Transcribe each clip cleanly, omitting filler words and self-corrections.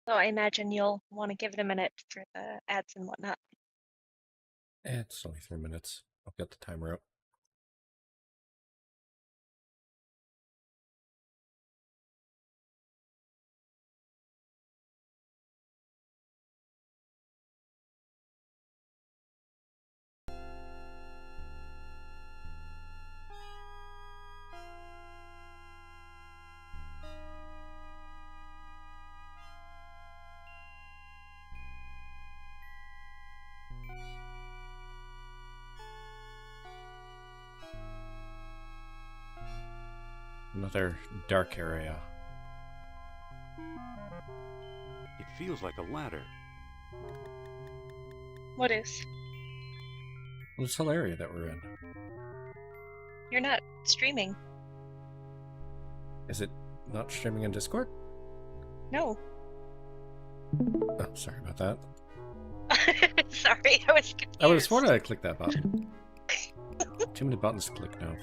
So I imagine you'll want to give it a minute for the ads and whatnot. It's only 3 minutes. I'll get the timer out. Another dark area. It feels like a ladder. What is? Well, this whole area that we're in. You're not streaming. Is it not streaming in Discord? No. Oh, sorry about that. Sorry, I was confused. I would have sworn I clicked that button. Too many buttons to click now.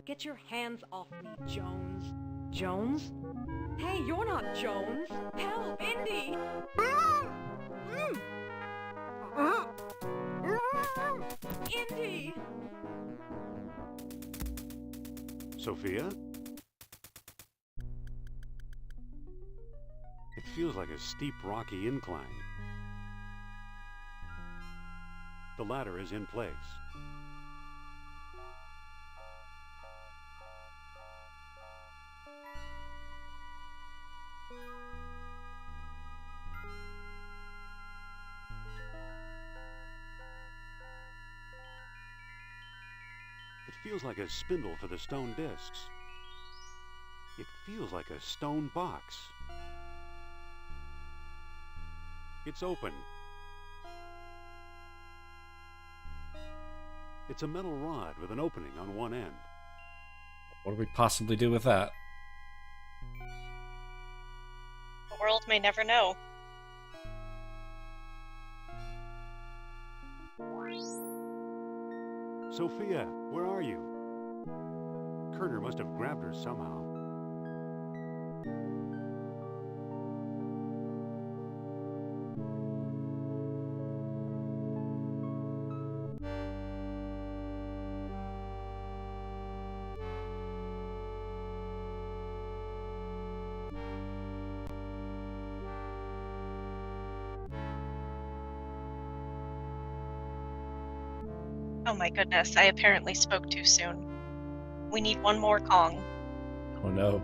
Get your hands off me, Jones. Jones? Hey, you're not Jones. Help, Indy! Indy! Sophia? It feels like a steep, rocky incline. The ladder is in place. It feels like a spindle for the stone discs. It feels like a stone box. It's open. It's a metal rod with an opening on one end. What do we possibly do with that? The world may never know. Sophia, where are you? Kerner must have grabbed her somehow. Oh my goodness, I apparently spoke too soon. We need one more Kong. Oh no.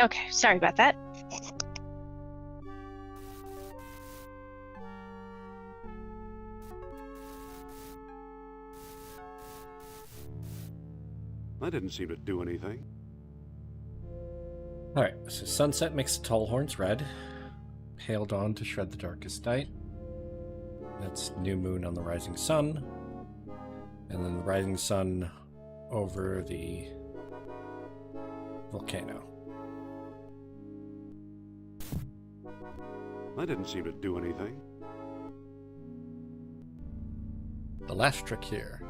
Okay, sorry about that. That didn't seem to do anything. Alright, so sunset makes the tall horns red. Pale dawn to shred the darkest night. That's new moon on the rising sun. And then the rising sun over the volcano. That didn't seem to do anything. The last trick here.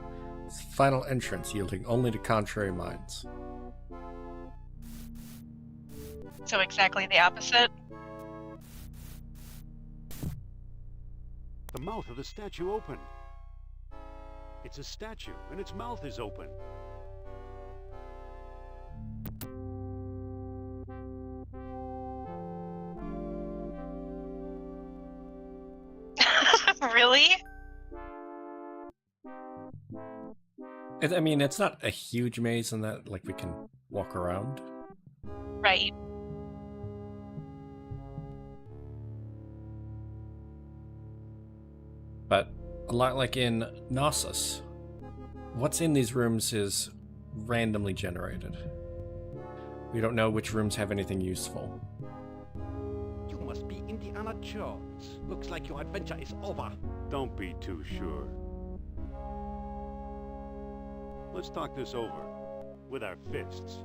It's the final entrance, yielding only to contrary minds. So exactly the opposite. The mouth of the statue opened. It's a statue, and its mouth is open. Really? I mean, it's not a huge maze in that, like, we can walk around. Right. But a lot like in Knossos, what's in these rooms is randomly generated. We don't know which rooms have anything useful. You must be Indiana Jones. Looks like your adventure is over. Don't be too sure. Let's talk this over. With our fists.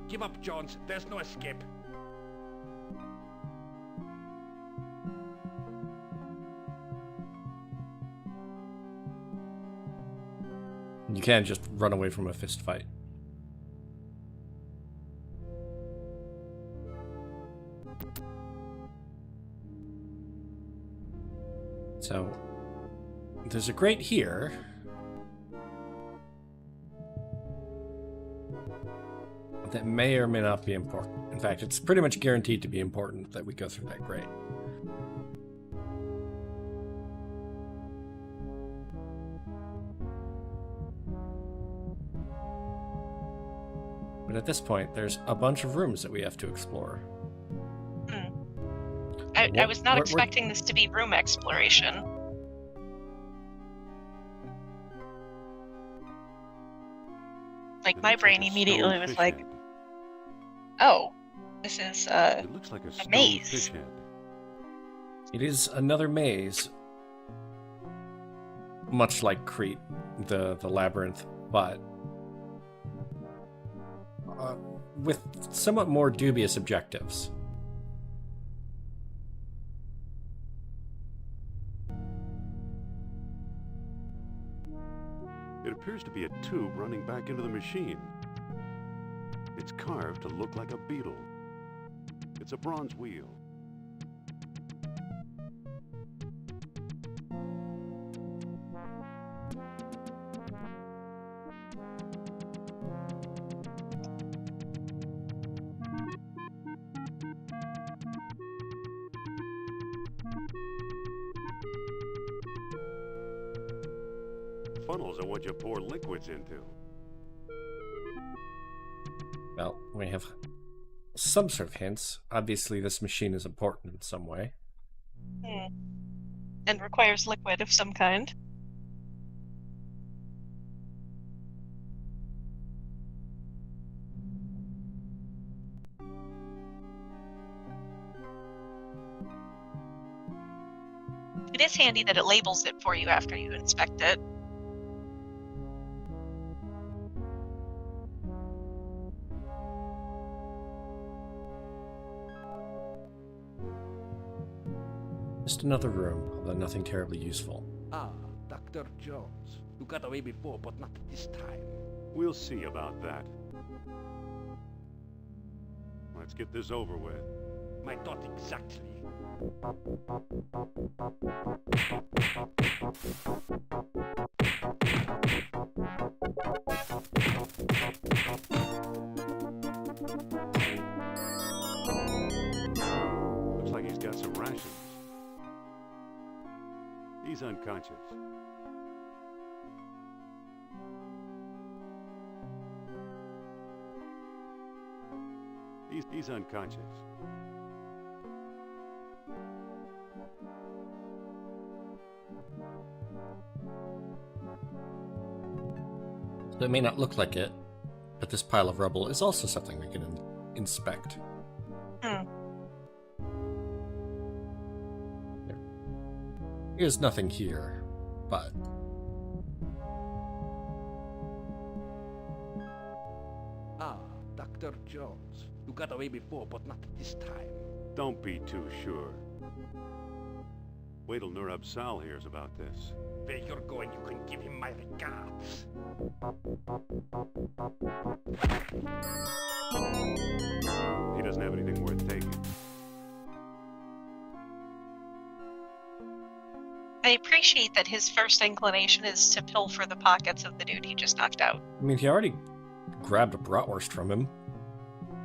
Give up, Jones. There's no escape. You can't just run away from a fist fight. So, there's a grate here. That may or may not be important. In fact, it's pretty much guaranteed to be important that we go through that grate. But at this point, there's a bunch of rooms that we have to explore. I was not expecting this to be room exploration. Like, my brain immediately was like, oh, this is It looks like a stone maze. fish head. It is another maze, much like Crete, the labyrinth, but with somewhat more dubious objectives. It appears to be a tube running back into the machine. It's carved to look like a beetle. It's a bronze wheel. Funnels are what you pour liquids into. Well, we have some sort of hints. Obviously, this machine is important in some way. And requires liquid of some kind. It is handy that it labels it for you after you inspect it. Just another room, although nothing terribly useful. Ah, Dr. Jones. You got away before, but not this time. We'll see about that. Let's get this over with. My thought exactly. Looks like he's got some rations. He's unconscious. He's unconscious. It may not look like it, but this pile of rubble is also something we can inspect. There is nothing here, but Ah, Dr. Jones. You got away before, but not this time. Don't be too sure. Wait till Nur Absal hears about this. Where you're going, you can give him my regards. He doesn't have anything worth taking. I appreciate that his first inclination is to pilfer the pockets of the dude he just knocked out. I mean, he already grabbed a bratwurst from him.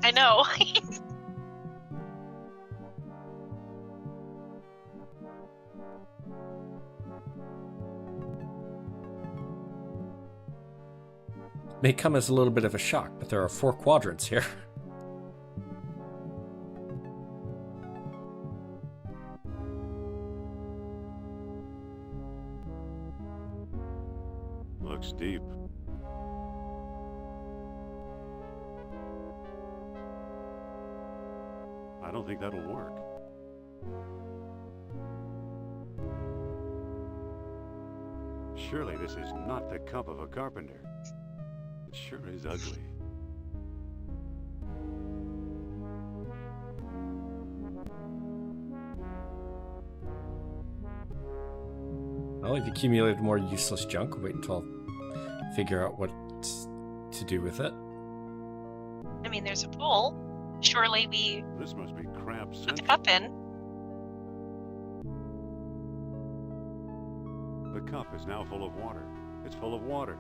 I know. May come as a little bit of a shock, but there are 4 quadrants here. Looks deep. I don't think that'll work. Surely this is not the cup of a carpenter. It sure is ugly. Well, if you accumulated more useless junk, wait until I figure out what to do with it. I mean, there's a pool. Surely we This must be crab put the central. cup in. The cup is now full of water. It's full of water.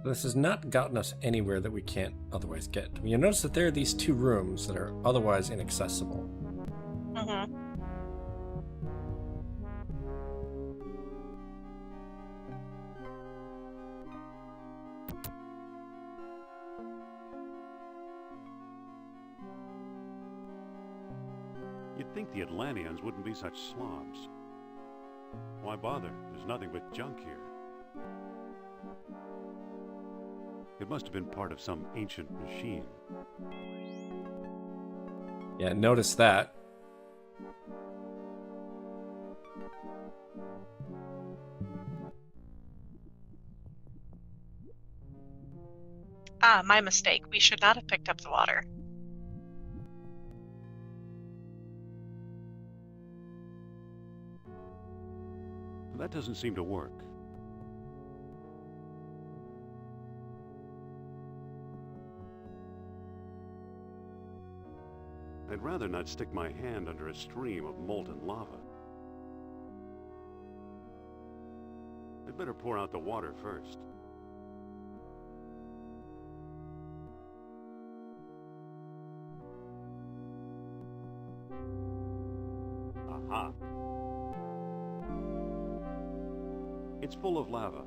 This has not gotten us anywhere that we can't otherwise get. You notice that there are these 2 rooms that are otherwise inaccessible. Mm-hmm. You'd think the Atlanteans wouldn't be such slobs. Why bother? There's nothing but junk here. It must have been part of some ancient machine. Yeah, notice that. Ah, my mistake. We should not have picked up the water. That doesn't seem to work. I'd rather not stick my hand under a stream of molten lava. I'd better pour out the water first. Aha! It's full of lava.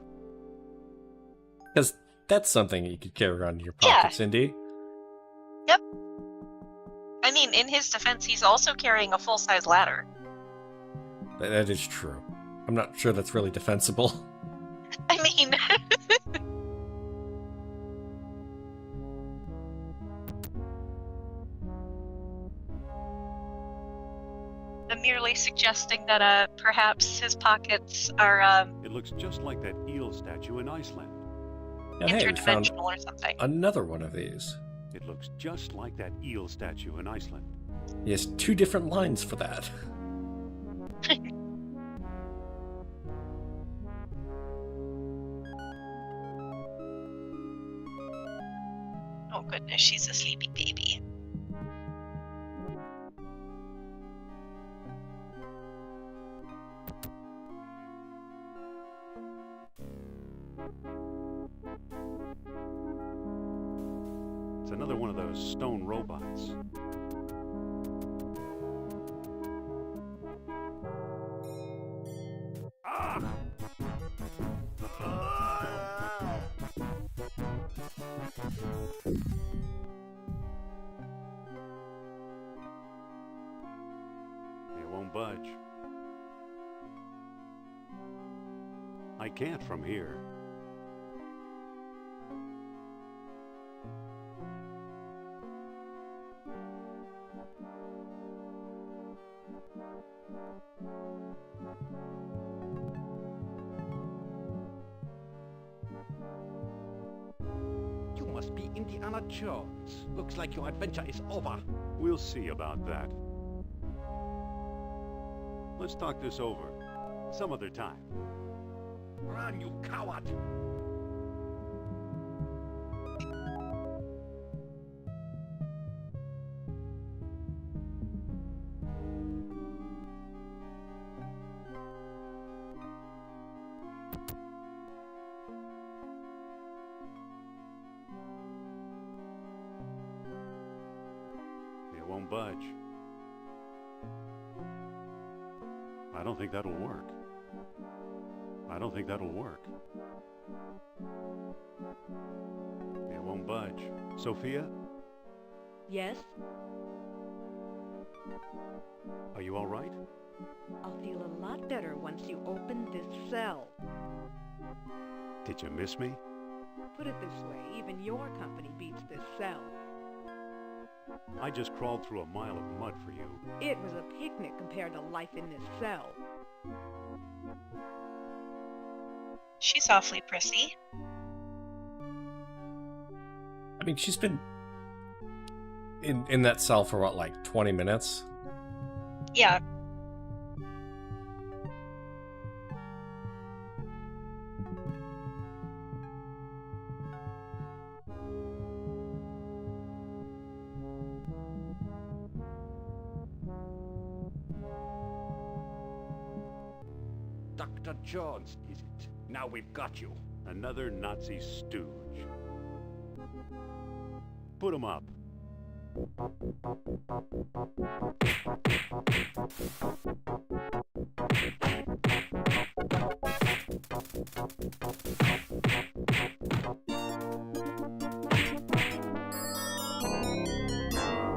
Because that's something you could carry around in your pocket, Yeah. Cindy. Yep. I mean, in his defense, he's also carrying a full-size ladder. That is true. I'm not sure that's really defensible. I mean... I'm merely suggesting that, perhaps his pockets are, It looks just like that eel statue in Iceland. Now, hey, we found interdimensional or something. another one of these. It looks just like that eel statue in Iceland. He has 2 different lines for that. Oh goodness, she's a sleepy baby. It's another one of those stone robots. Ah! budge. I can't from here. You must be Indiana Jones. Looks like your adventure is over. We'll see about that. Let's talk this over some other time. Run, you coward! It won't budge. I don't think that'll work. I don't think that'll work. It won't budge. Sophia, Yes? are you all right? I'll feel a lot better once you open this cell. Did you miss me? Put it this way, even your company beats this cell. I just crawled through a mile of mud for you. It was a picnic compared to life in this cell. She's awfully prissy. I mean, she's been in that cell for what, like 20 minutes? Yeah. Dr. Jones, is it? Now we've got you. Another Nazi stooge. Put him up.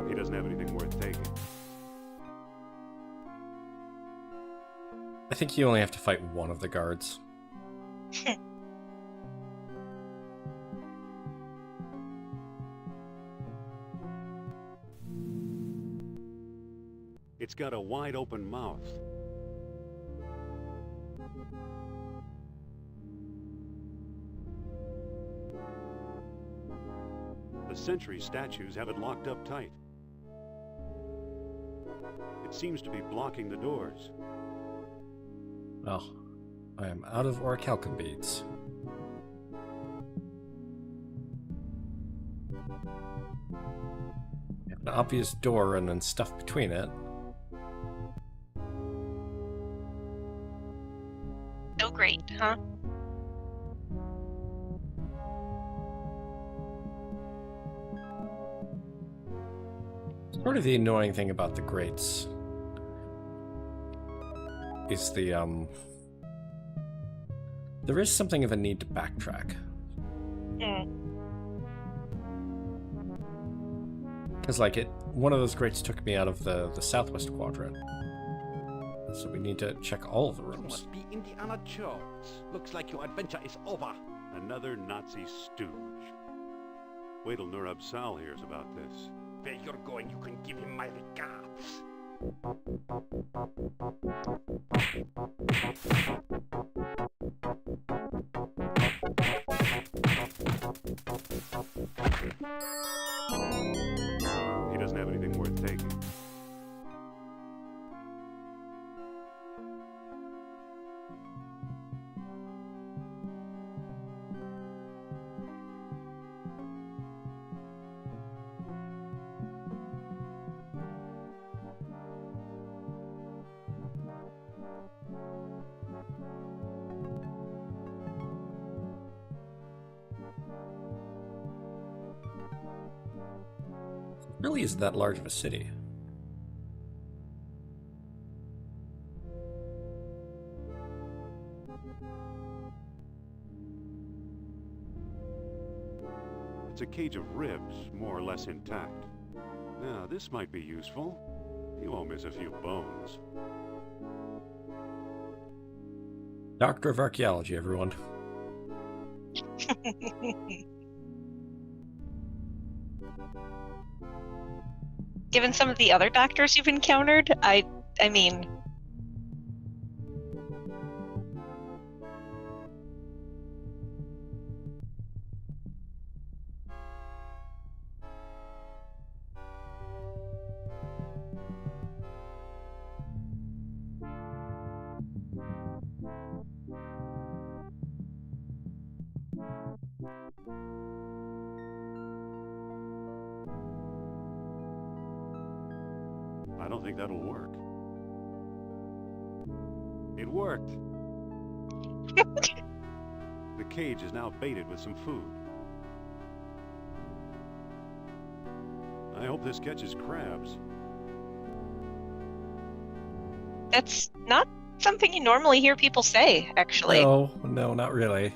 He doesn't have anything worth taking. I think you only have to fight one of the guards. It's got a wide open mouth. The sentry statues have it locked up tight. It seems to be blocking the doors. Well, I am out of orichalcum beads. An obvious door and then stuff between it. No great, huh? Sort of the annoying thing about the grates is there is something of a need to backtrack. Because, like, one of those grates took me out of the southwest quadrant. So we need to check all of the You rooms. must be Indiana Jones. Looks like your adventure is over. Another Nazi stooge. Wait till Nur Absal hears about this. Where you're going, you can give him my regards. He doesn't have anything worth taking. It really isn't that large of a city. It's a cage of ribs, more or less intact. Now, this might be useful. You won't miss a few bones. Doctor of Archaeology, everyone. Given some of the other doctors you've encountered, I mean... I don't think that'll work. It worked. The cage is now baited with some food. I hope this catches crabs. That's not something you normally hear people say, actually. No, not really.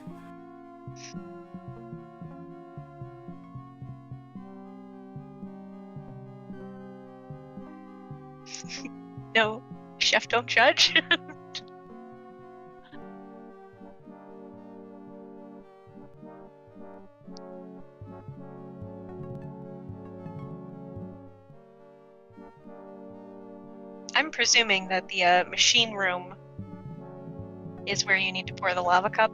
No, chef don't judge. I'm presuming that the machine room is where you need to pour the lava cup.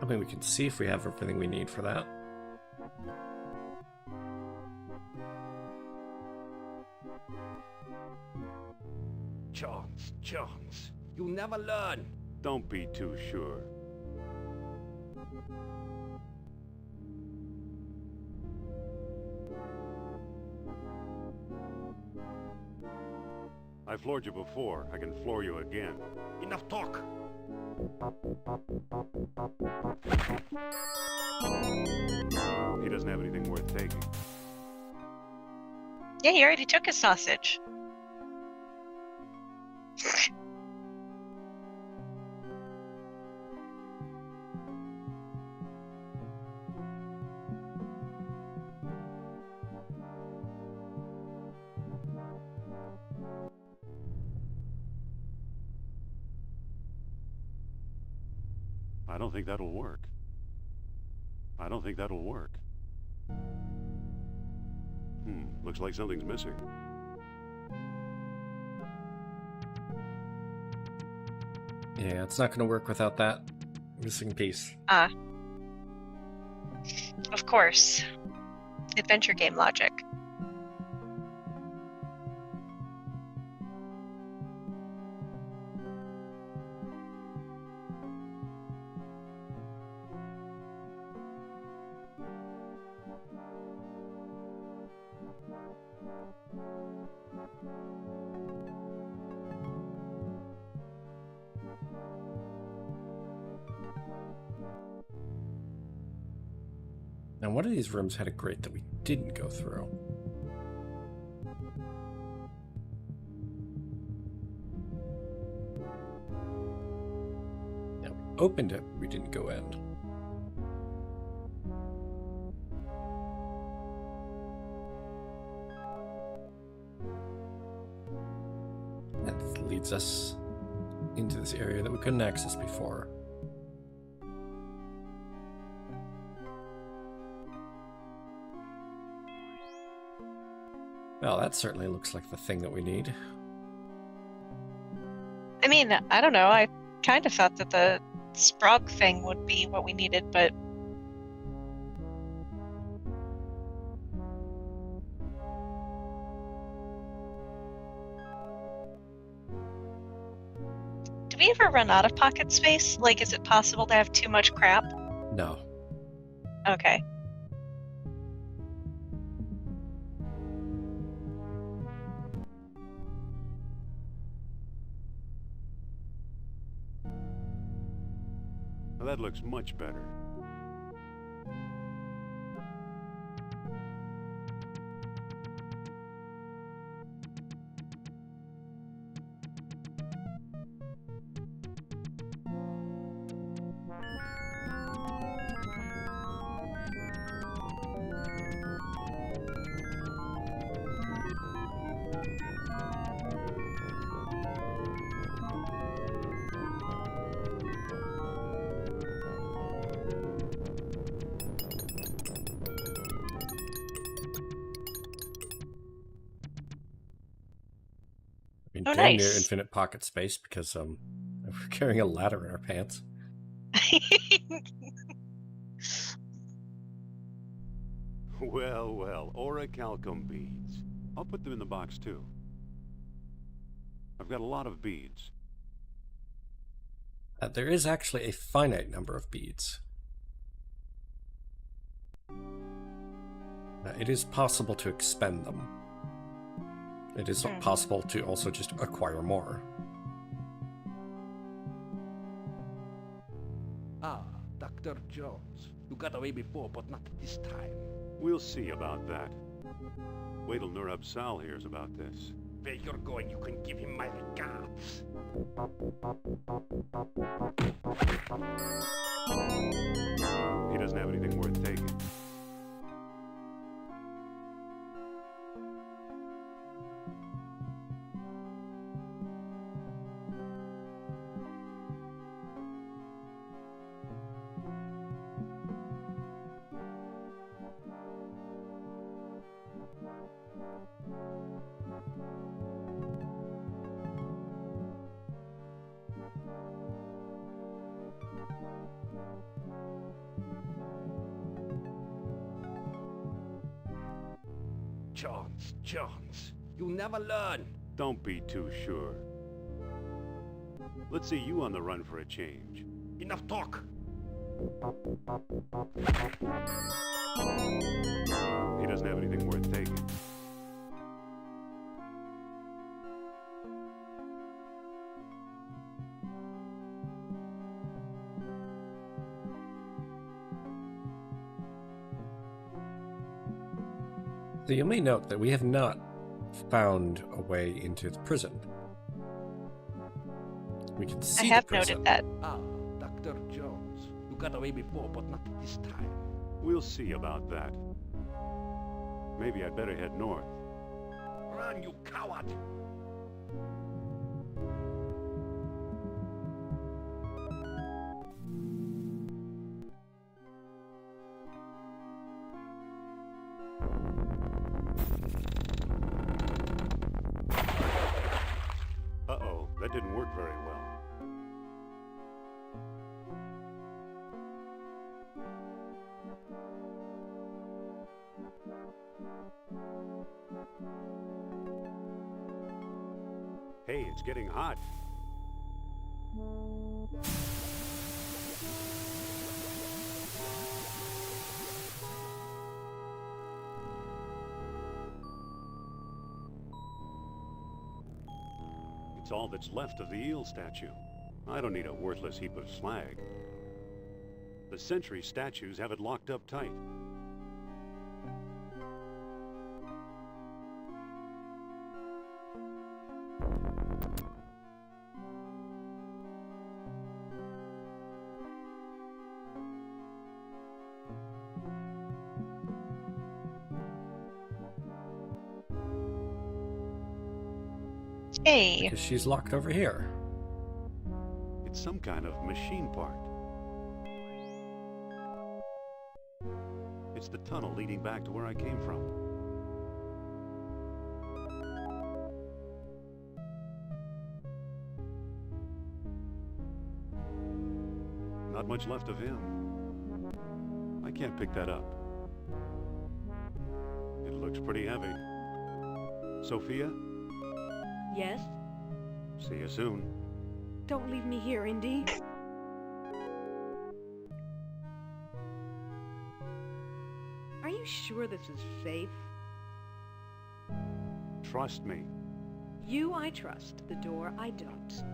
I mean, we can see if we have everything we need for that. Chance. You'll never learn. Don't be too sure. I floored you before. I can floor you again. Enough talk. He doesn't have anything worth taking. Yeah, he already took his sausage. I don't think that'll work. I don't think that'll work. Looks like something's missing. Yeah, it's not going to work without that missing piece. Of course. Adventure game logic. Now, one of these rooms had a grate that we didn't go through. Now, we opened it, we didn't go in. That leads us into this area that we couldn't access before. Well, that certainly looks like the thing that we need. I mean, I don't know. I kind of thought that the Sprog thing would be what we needed, but... Do we ever run out of pocket space? Like, is it possible to have too much crap? No. Okay. Now that looks much better. mean, Oh, damn near nice. infinite pocket space because we're carrying a ladder in our pants. Well, well, orichalcum beads. I'll put them in the box too. I've got a lot of beads. There is actually a finite number of beads. It is possible to expend them. It is possible to also just acquire more. Ah, Dr. Jones. You got away before, but not this time. We'll see about that. Wait till Nur Absal hears about this. Where you're going, you can give him my regards. He doesn't have anything worth taking. Jones, you never learn. Don't be too sure. Let's see you on the run for a change. Enough talk. He doesn't have anything worth taking. So you may note that we have not found a way into the prison. We can see I have the prison. noted that. Ah, Dr. Jones. You got away before, but not this time. We'll see about that. Maybe I'd better head north. Run, you coward! Uh-oh, that didn't work very well. Hey, it's getting hot. It's all that's left of the eel statue. I don't need a worthless heap of slag. The century statues have it locked up tight. Hey. Because she's locked over here. It's some kind of machine part. It's the tunnel leading back to where I came from. Not much left of him. I can't pick that up. It looks pretty heavy. Sophia? Yes? See you soon. Don't leave me here, Indy. Are you sure this is safe? Trust me. You I trust, the door I don't.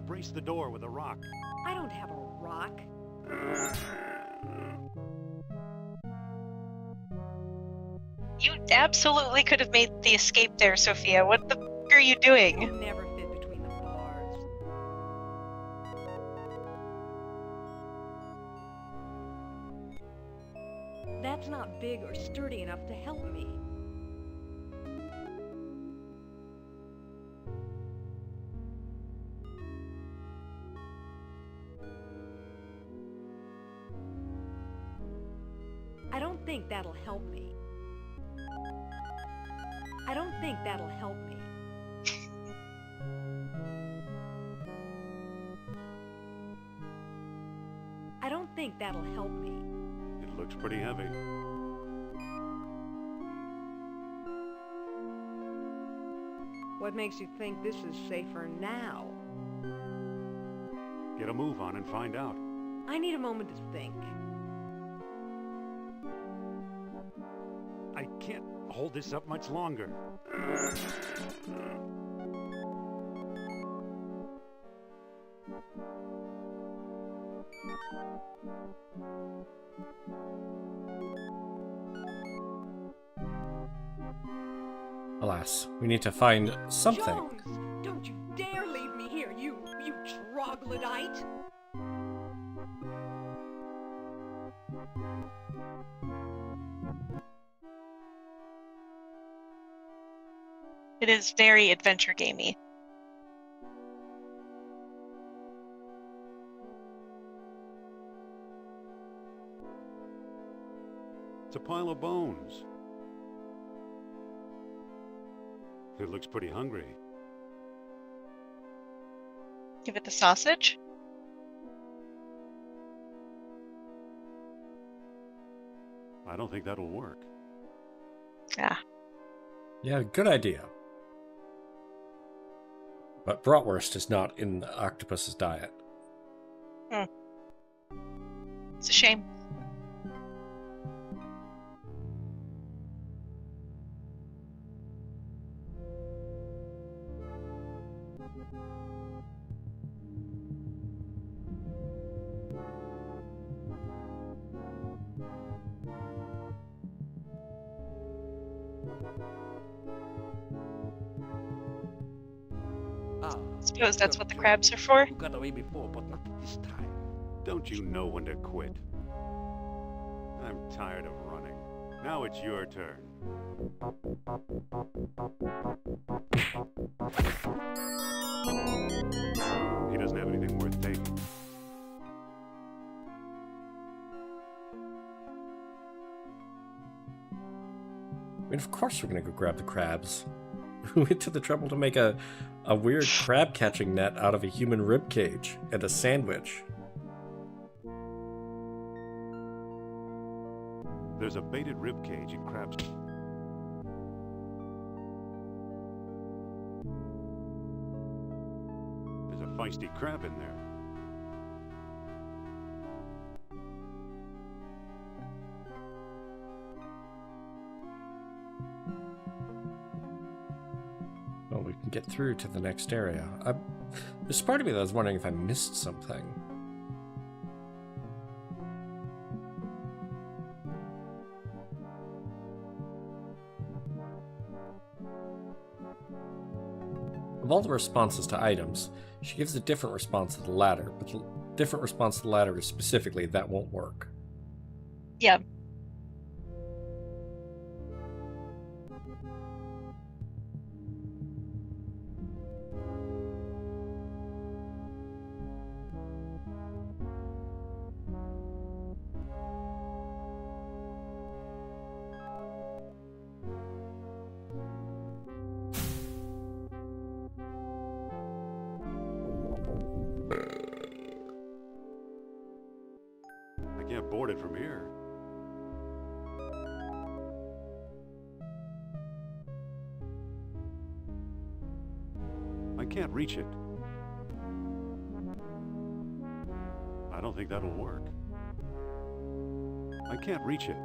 Brace the door with a rock. I don't have a rock. You absolutely could have made the escape there, Sophia. What the f are you I'll doing? never fit between the bars. That's not big or sturdy enough to help me. I don't think that'll help me. I don't think that'll help me. I don't think that'll help me. It looks pretty heavy. What makes you think this is safer now? Get a move on and find out. I need a moment to think. I can't hold this up much longer. Alas, we need to find something. Jones! Don't you dare leave me here, you troglodyte! It is very adventure gamey. It's a pile of bones. It looks pretty hungry. Give it the sausage? I don't think that'll work. Ah. Yeah, good idea. But bratwurst is not in the octopus's diet. It's a shame. Suppose that's what the crabs are for? You got away before, but not this time. Don't you know when to quit? I'm tired of running. Now it's your turn. He doesn't have anything worth taking. I mean, of course we're gonna go grab the crabs. Who went to the trouble to make a weird crab catching net out of a human rib cage and a sandwich? There's a baited rib cage in crabs. There's a feisty crab in there. Well, we can get through to the next area. There's part of me that was wondering if I missed something. Of all the responses to items, she gives a different response to the ladder, but the different response to the ladder is specifically that won't work. Yeah. I can't board it from here. I can't reach it. I don't think that'll work. I can't reach it.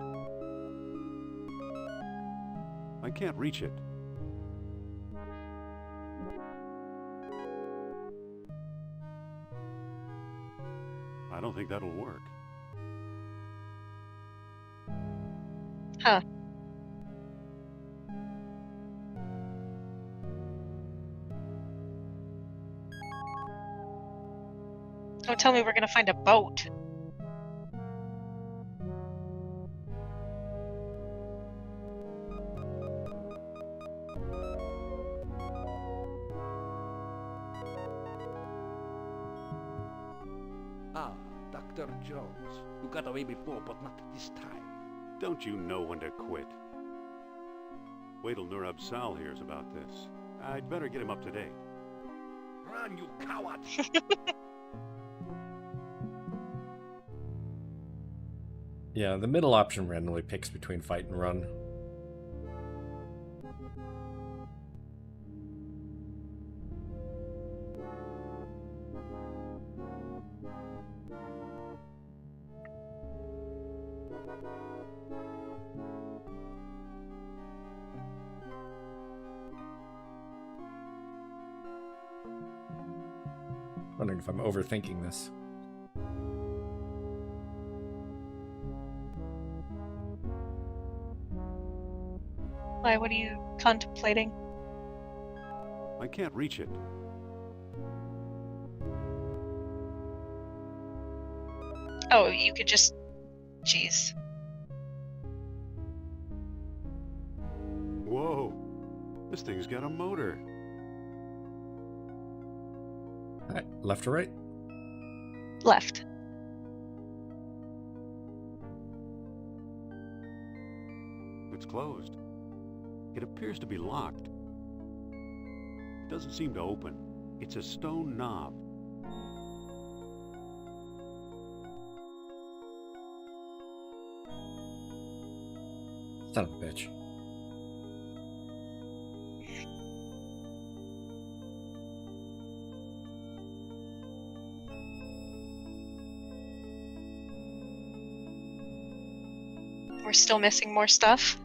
I can't reach it. I don't think that'll work. Huh. Don't tell me we're gonna find a boat. Ah, Dr. Jones. You got away before, but not this time. Don't you know when to quit? Wait till Nur Absal hears about this. I'd better get him up to date. Run, you coward! Yeah, the middle option randomly picks between fight and run. Wondering if I'm overthinking this. Why, what are you contemplating? I can't reach it. Oh, you could just... Jeez. Whoa! This thing's got a motor. Alright, left or right? Left. It's closed. It appears to be locked. It doesn't seem to open. It's a stone knob. Son of a bitch. We're still missing more stuff.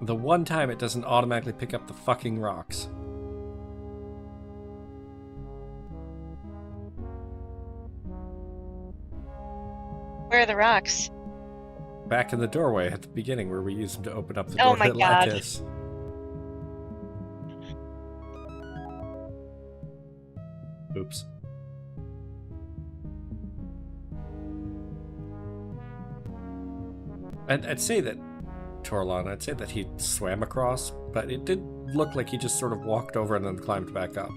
The one time it doesn't automatically pick up the fucking rocks. Where are the rocks? Back in the doorway at the beginning where we used them to open up the Oh door my to God. Lattice. Oops. I'd say that Torlon, I'd say that he swam across, but it did look like he just sort of walked over and then climbed back up.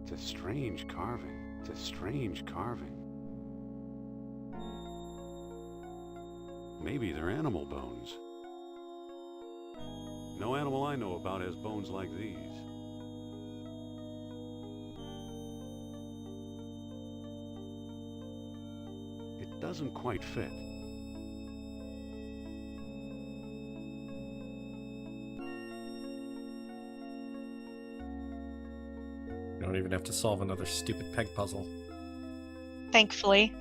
It's a strange carving. It's a strange carving. Maybe they're animal bones. No animal I know about has bones like these. It doesn't quite fit. You don't even have to solve another stupid peg puzzle. Thankfully.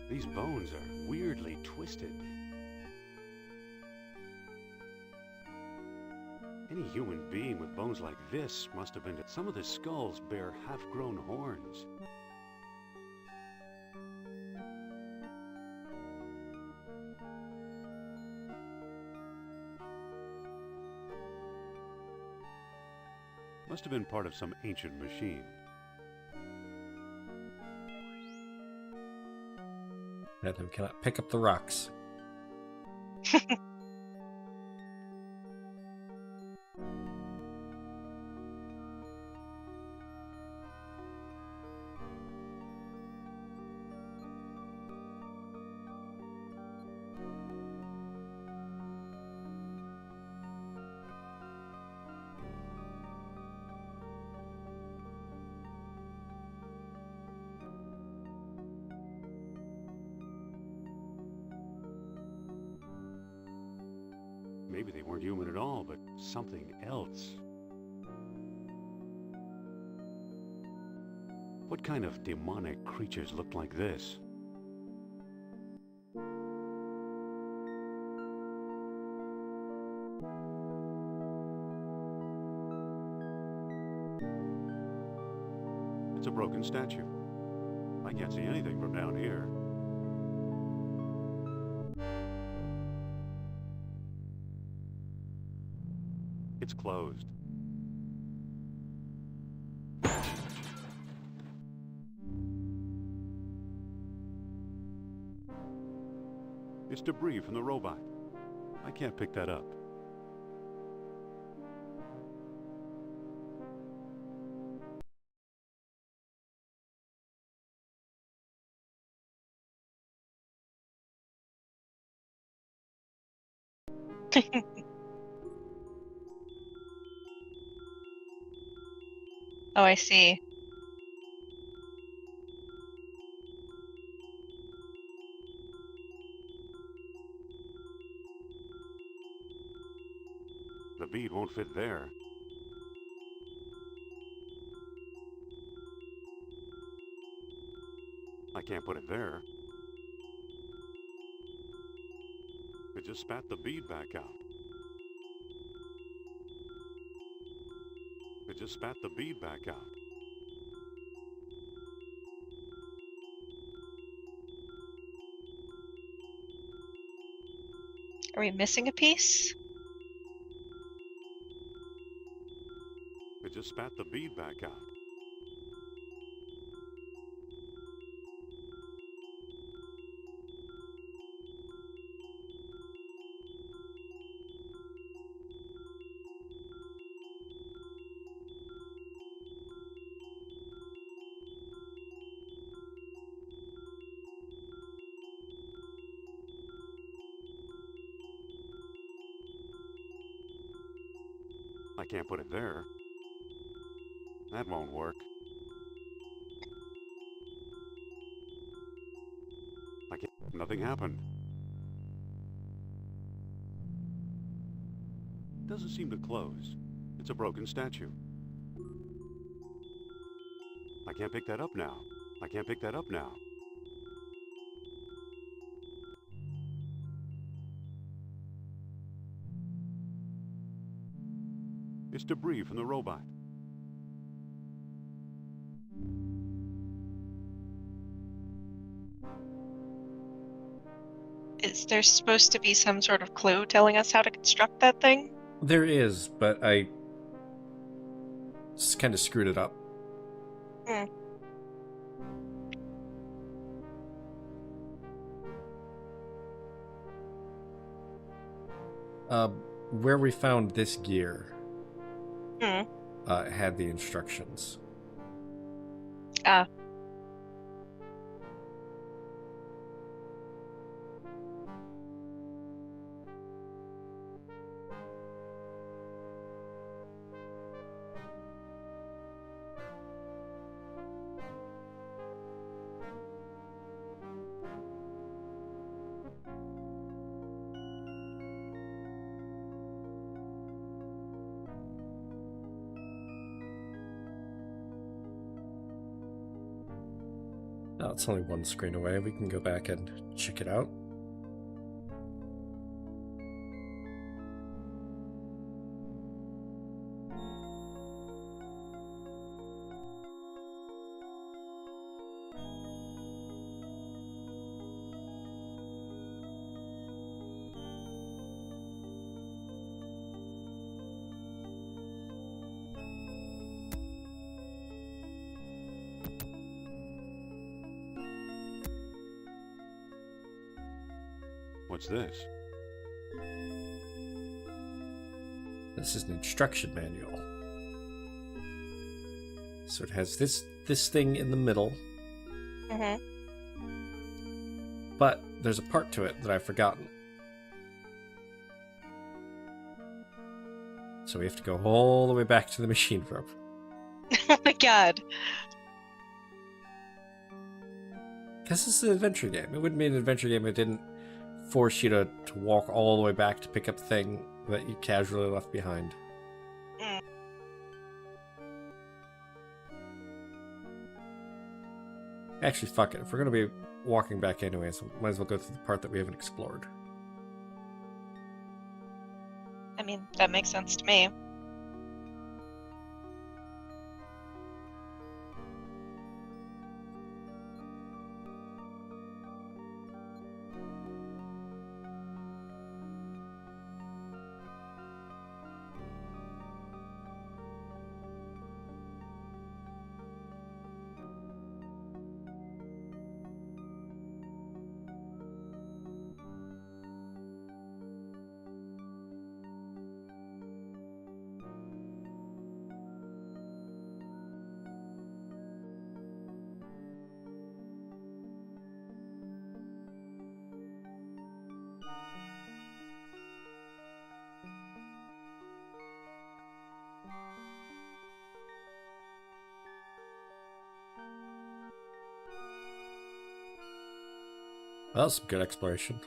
These bones are weirdly twisted. Any human being with bones like this must have been... Some of the skulls bear half-grown horns. Must have been part of some ancient machine. Adam cannot pick up the rocks. Maybe they weren't human at all, but something else. What kind of demonic creatures looked like this? It's a broken statue. I can't see anything from down here. It's closed. It's debris from the robot. I can't pick that up. Oh, I see. The bead won't fit there. I can't put it there. It just spat the bead back out. It just spat the bead back out. Are we missing a piece? It just spat the bead back out. I can't put it there. That won't work. I can't. Nothing happened. Doesn't seem to close. It's a broken statue. I can't pick that up now. I can't pick that up now. It's debris from the robot. Is there supposed to be some sort of clue telling us how to construct that thing? There is, but I just kind of screwed it up. Where we found this gear had the instructions. Ah. Oh, it's only one screen away. We can go back and check it out. What's this? This is an instruction manual. So it has this thing in the middle, Mm-hmm. but there's a part to it that I've forgotten. So we have to go all the way back to the machine room. Oh my god. Because this is an adventure game. It wouldn't be an adventure game if it didn't force you to walk all the way back to pick up the thing that you casually left behind. Mm. Actually, fuck it. If we're going to be walking back anyways, might as well go through the part that we haven't explored. I mean, that makes sense to me. Well, that was some good exploration.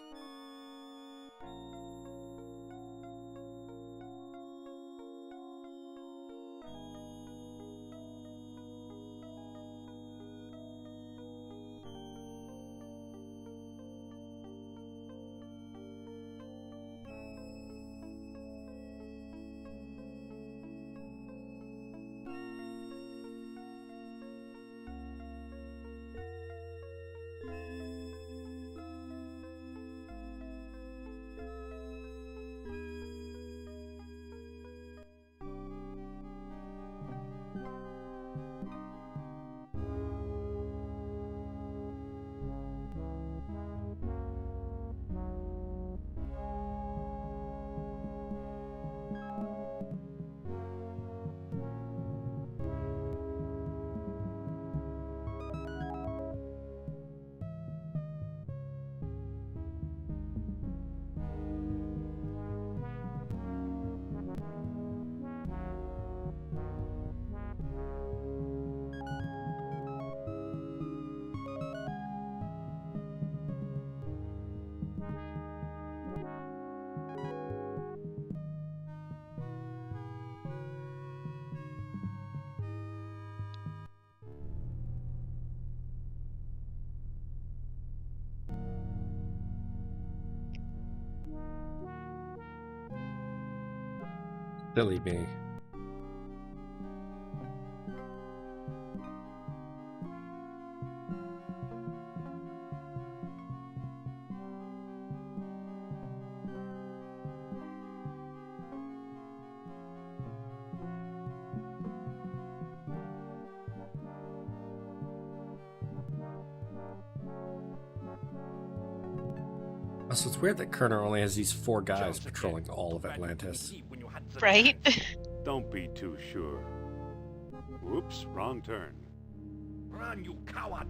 Silly me. So it's weird that Kerner only has these 4 guys patrolling all of Atlantis. Right? Don't be too sure. Whoops, wrong turn. Run, you coward!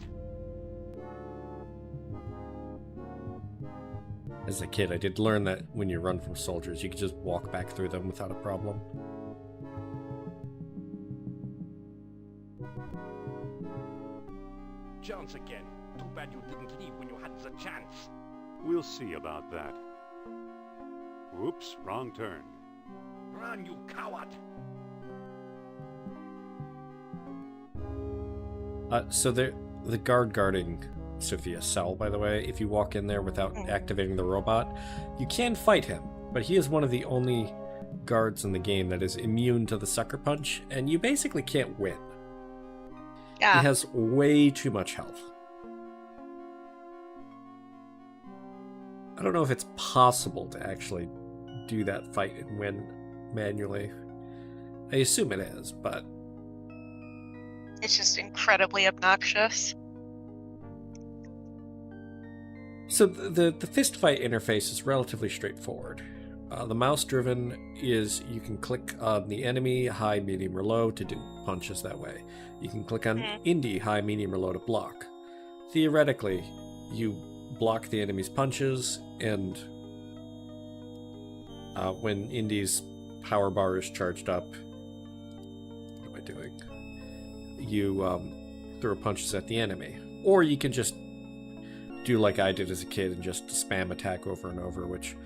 As a kid, I did learn that when you run from soldiers, you could just walk back through them without a problem. Chance again. Too bad you didn't leave when you had the chance. We'll see about that. Whoops, wrong turn. Run, you coward! So the guard guarding Sophia's cell, by the way, if you walk in there without activating the robot, you can fight him, but he is one of the only guards in the game that is immune to the sucker punch, and you basically can't win. Yeah. He has way too much health. I don't know if it's possible to actually do that fight and win manually. I assume it is, but It's just incredibly obnoxious. So the fist fight interface is relatively straightforward. The mouse driven is you can click on the enemy high, medium, or low to do punches that way. You can click on indie high, medium, or low to block. Theoretically, you block the enemy's punches, and when indie's power bar is charged up, what am I doing? You throw punches at the enemy. Or you can just do like I did as a kid and just spam attack over and over, which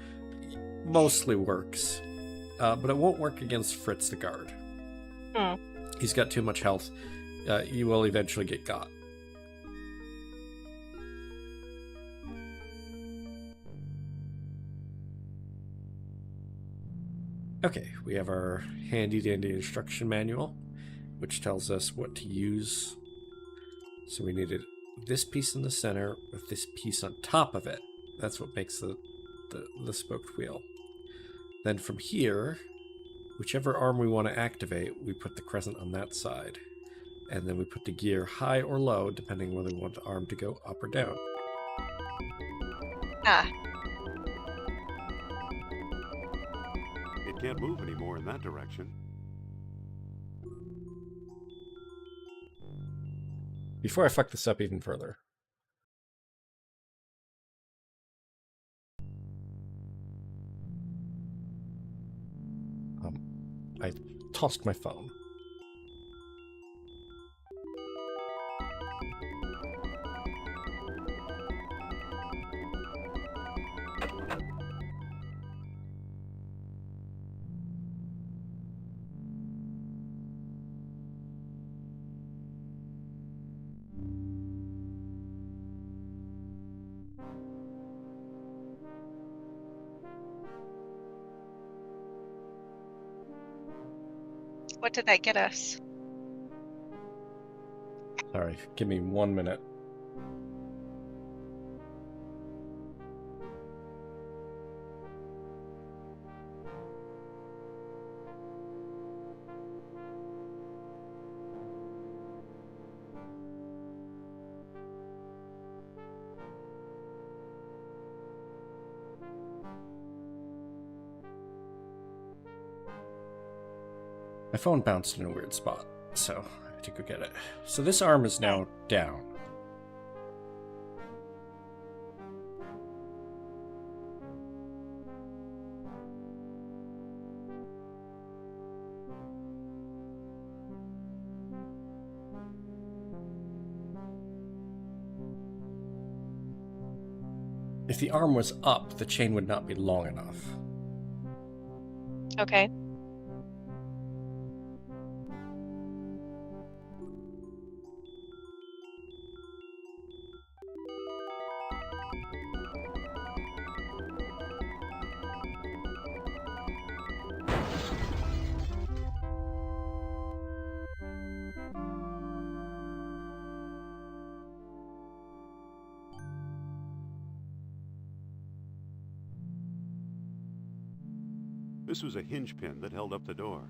mostly works. But it won't work against Fritz the guard. He's got too much health. You will eventually get got. Okay, we have our handy-dandy instruction manual, which tells us what to use. So we needed this piece in the center with this piece on top of it. That's what makes the spoked wheel. Then from here, whichever arm we want to activate, we put the crescent on that side. And then we put the gear high or low, depending whether we want the arm to go up or down. Ah. It can't move anymore in that direction. Before I fuck this up even further, I tossed my phone. What did that get us? Sorry, give me 1 minute. My phone bounced in a weird spot, so I had to go get it. So this arm is now down. If the arm was up, the chain would not be long enough. Okay. This was a hinge pin that held up the door.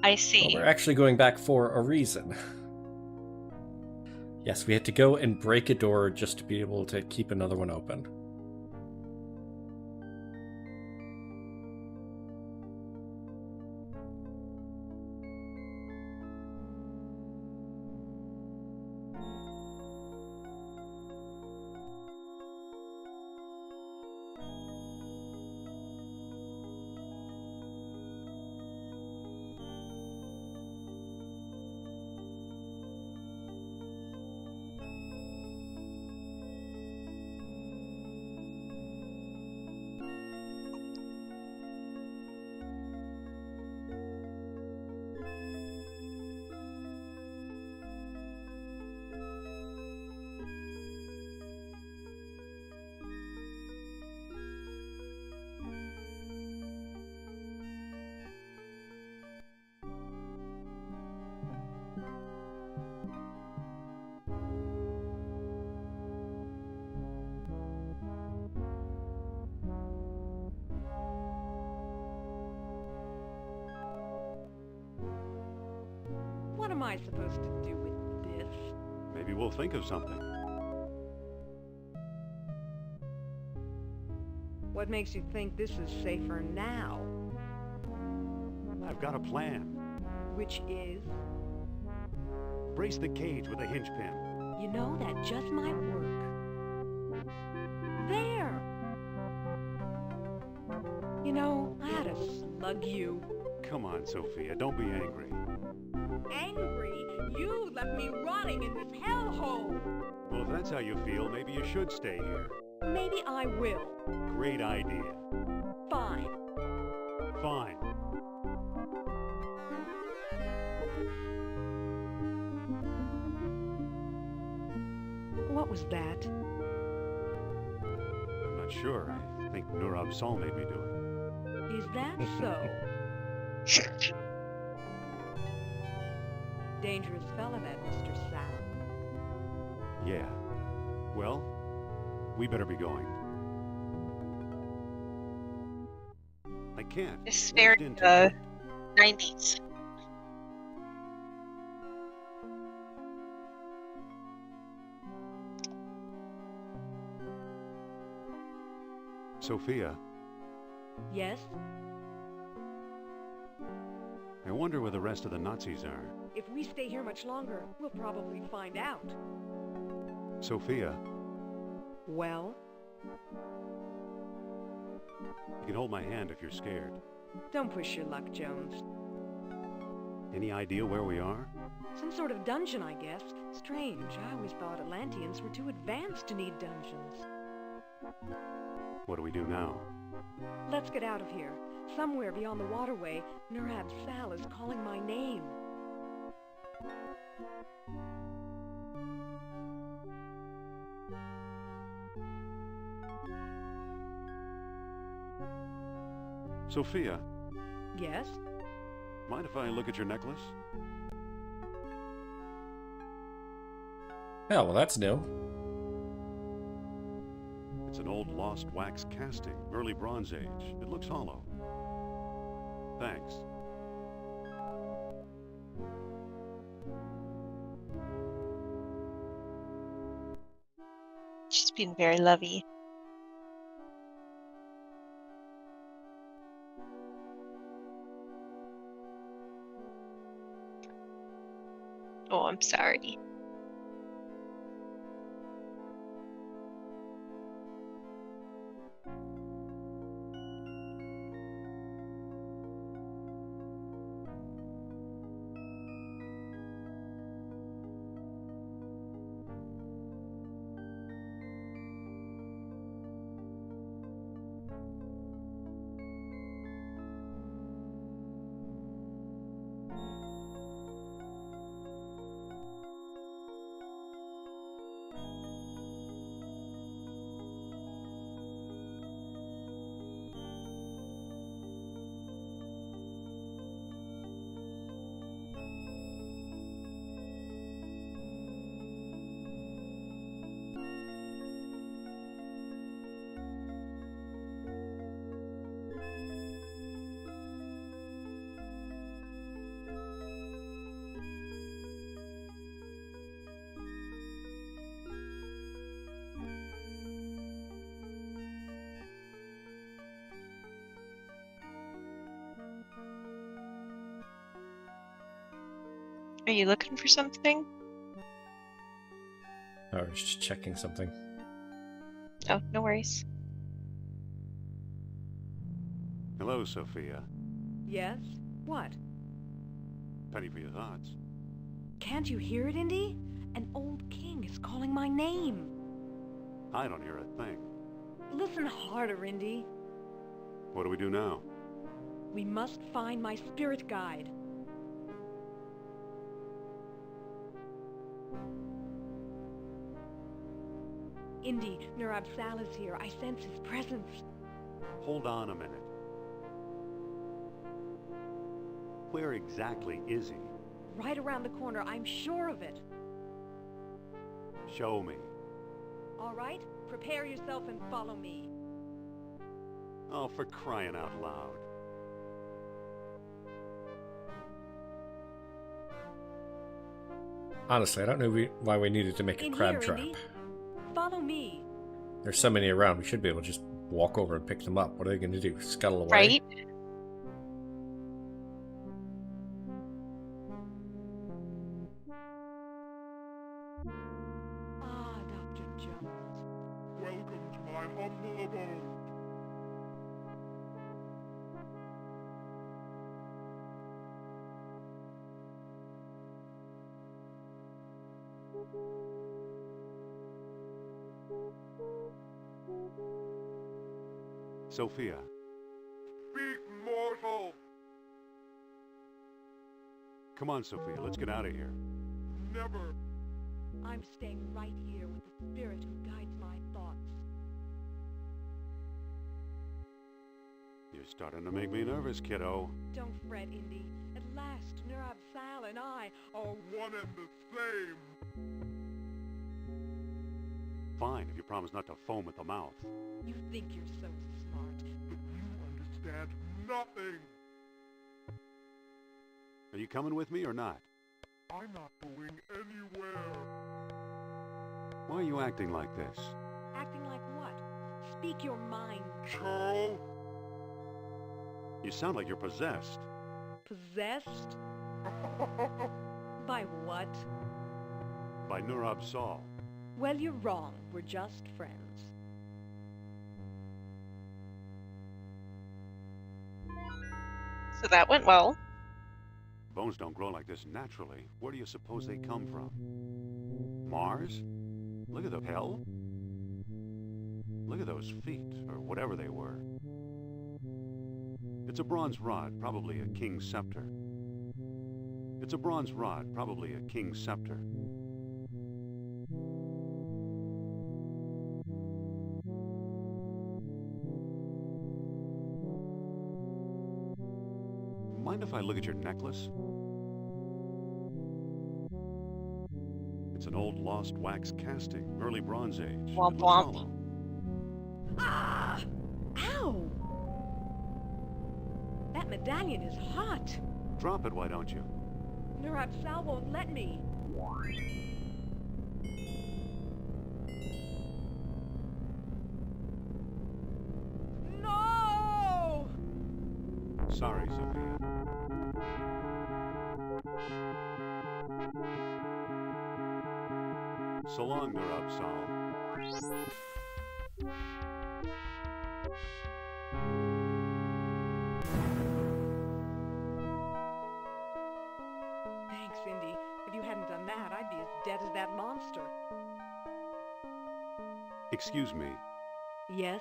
I see. Well, we're actually going back for a reason. Yes, we had to go and break a door just to be able to keep another one open. am I supposed to do with this? Maybe we'll think of something. What makes you think this is safer now? I've got a plan. Which is? Brace the cage with a hinge pin. You know, that just might work. There! You know, I had to slug you. Come on, Sophia, don't be angry. Angry? You left me rotting in this hellhole! Well, if that's how you feel, maybe you should stay here. Maybe I will. Great idea. Fine. Fine. What was that? I'm not sure. I think Nurab Sol made me do it. Is that so? Dangerous fella, that Mr. Sal. Yeah. Well, we better be going. I can't. This is Wedged very into- 90s. Sophia, Yes? I wonder where the rest of the Nazis are. If we stay here much longer, we'll probably find out. Sophia, Well? you can hold my hand if you're scared. Don't push your luck, Jones. Any idea where we are? Some sort of dungeon, I guess. Strange. I always thought Atlanteans were too advanced to need dungeons. What do we do now? Let's get out of here. Somewhere beyond the waterway, Nurab Sal is calling my name. Sophia, Yes? mind if I look at your necklace? Oh, well, that's new. It's an old lost wax casting, early Bronze Age. It looks hollow. Thanks. She's being very lovey. Oh, I'm sorry. Are you looking for something? I was just checking something. Oh, no worries. Hello, Sophia. Yes? What? Penny for your thoughts. Can't you hear it, Indy? An old king is calling my name. I don't hear a thing. Listen harder, Indy. What do we do now? We must find my spirit guide. Indy, Nurab Sal is here. I sense his presence. Hold on a minute. Where exactly is he? Right around the corner, I'm sure of it. Show me. All right? Prepare yourself and follow me. Oh, for crying out loud. Honestly, I don't know why we needed to make a In crab here, trap. Indy. Follow me. There's so many around, we should be able to just walk over and pick them up. What are they going to do? Scuttle away? Right? Ah, Dr. Jones. Welcome to my humble abode. Sophia, Speak, mortal! come on, Sophia, let's get out of here. Never! I'm staying right here with the spirit who guides my thoughts. You're starting to make me nervous, kiddo. Don't fret, Indy. At last, Nurab Sal and I are One and the same! Fine, if you promise not to foam at the mouth. You think you're so smart. But you understand nothing! Are you coming with me or not? I'm not going anywhere! Why are you acting like this? Acting like what? Speak your mind. Charles? You sound like you're possessed. Possessed? By what? By Nurab Sal. Well, you're wrong. We're just friends. So that went well. Bones don't grow like this naturally. Where do you suppose they come from? Mars? Look at the hell. Look at those feet, or whatever they were. It's a bronze rod, probably a king's scepter. It's a bronze rod, probably a king's scepter. Mind if I look at your necklace? It's an old lost wax casting, early Bronze Age. Womp It looks womp. hollow. Ah! Ow! That medallion is hot. Drop it, why don't you? Nurab Sal won't let me. No! Sorry, Sophia. So long, Nurab Sal. Thanks, Indy. If you hadn't done that, I'd be as dead as that monster. Excuse me. Yes?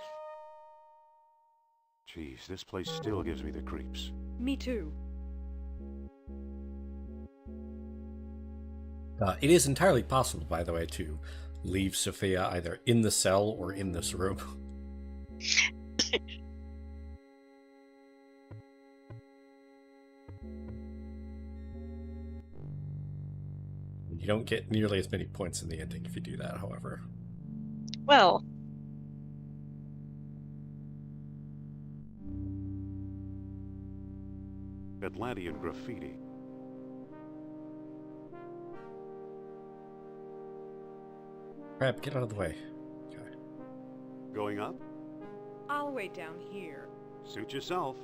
Jeez, this place still gives me the creeps. Me too. It is entirely possible, by the way, to leave Sophia either in the cell or in this room. You don't get nearly as many points in the ending if you do that, however. Well, Atlantean graffiti. Crab, get out of the way. Okay. Going up? I'll wait down here. Suit yourself.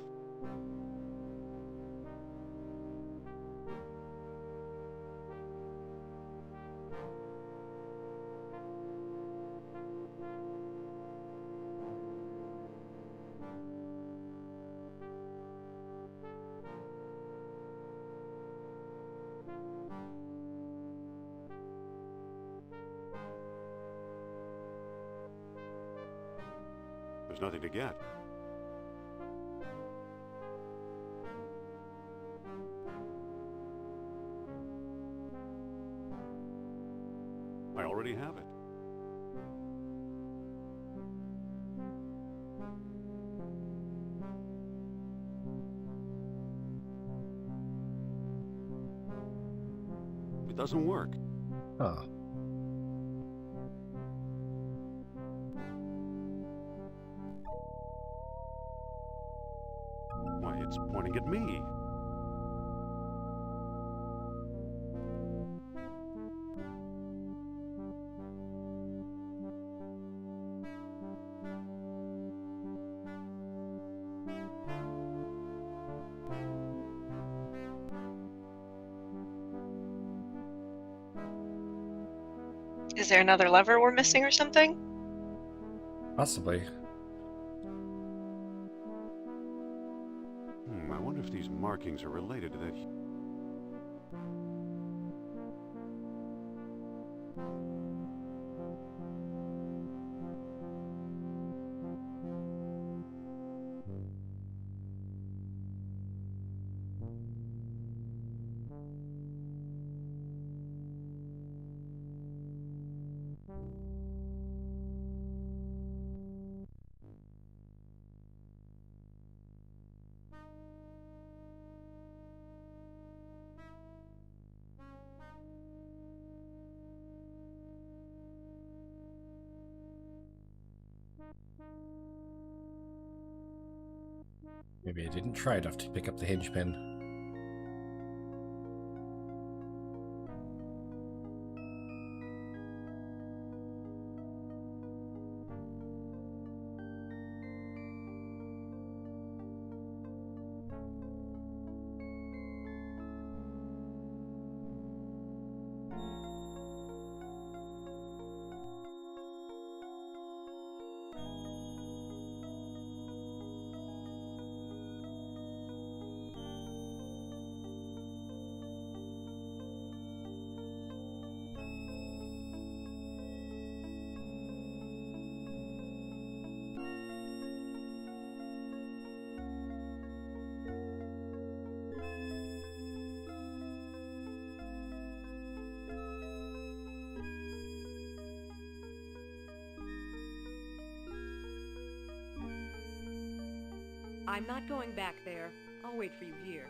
There's nothing to get. I already have it. It doesn't work. Oh. Why, it's pointing at me. Is there another lever we're missing or something? Possibly. I wonder if these markings are related to that. Maybe I didn't try enough to pick up the hinge pin. I'm not going back there. I'll wait for you here.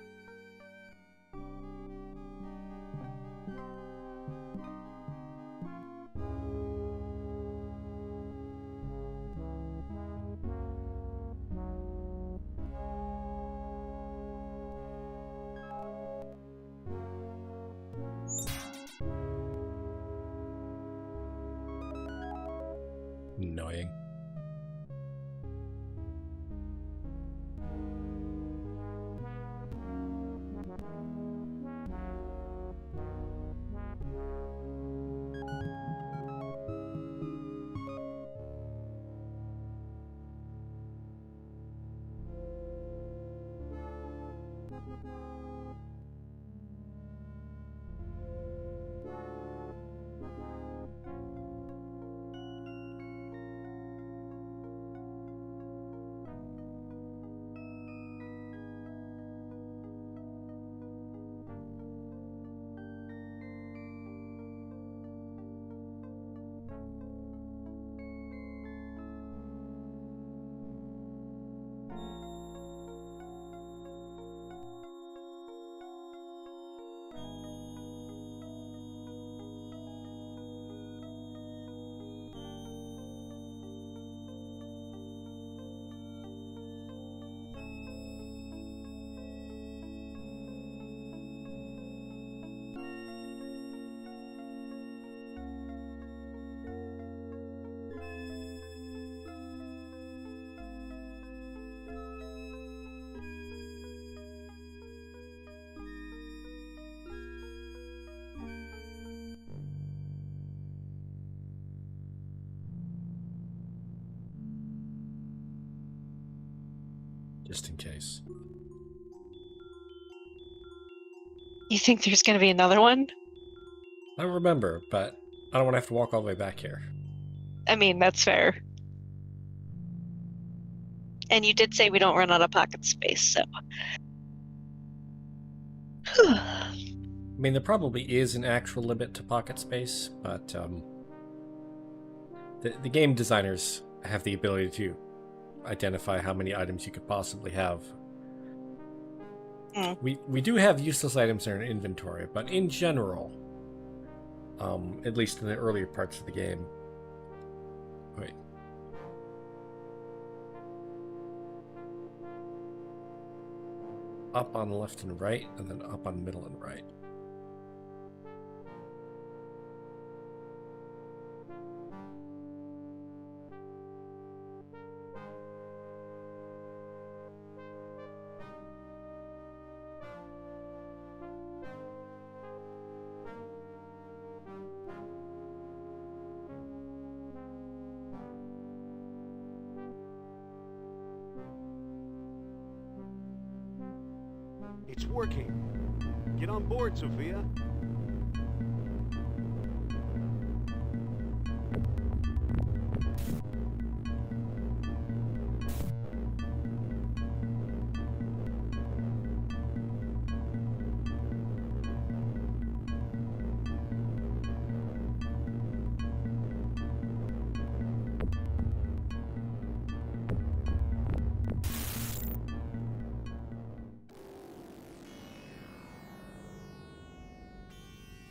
Annoying. Just in case. You think there's gonna be another one? I don't remember, but I don't want to have to walk all the way back here. I mean, that's fair. And you did say we don't run out of pocket space, so. I mean, there probably is an actual limit to pocket space, but the game designers have the ability to identify how many items you could possibly have. We do have useless items in our inventory, but in general, at least in the earlier parts of the game. Wait. Up on the left and right, and then up on middle and right. It's working. Get on board, Sophia.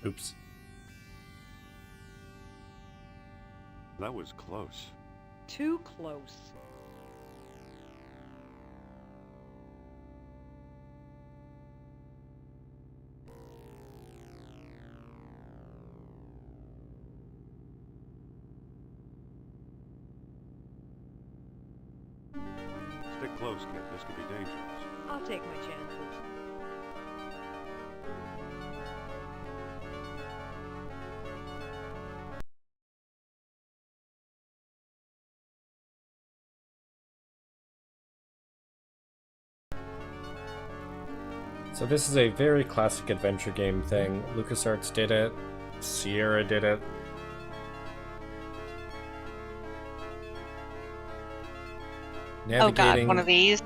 Oops. That was close. Too close. Stick close, kid. This could be dangerous. I'll take my chances. So this is a very classic adventure game thing. LucasArts did it. Sierra did it. Oh god, one of these.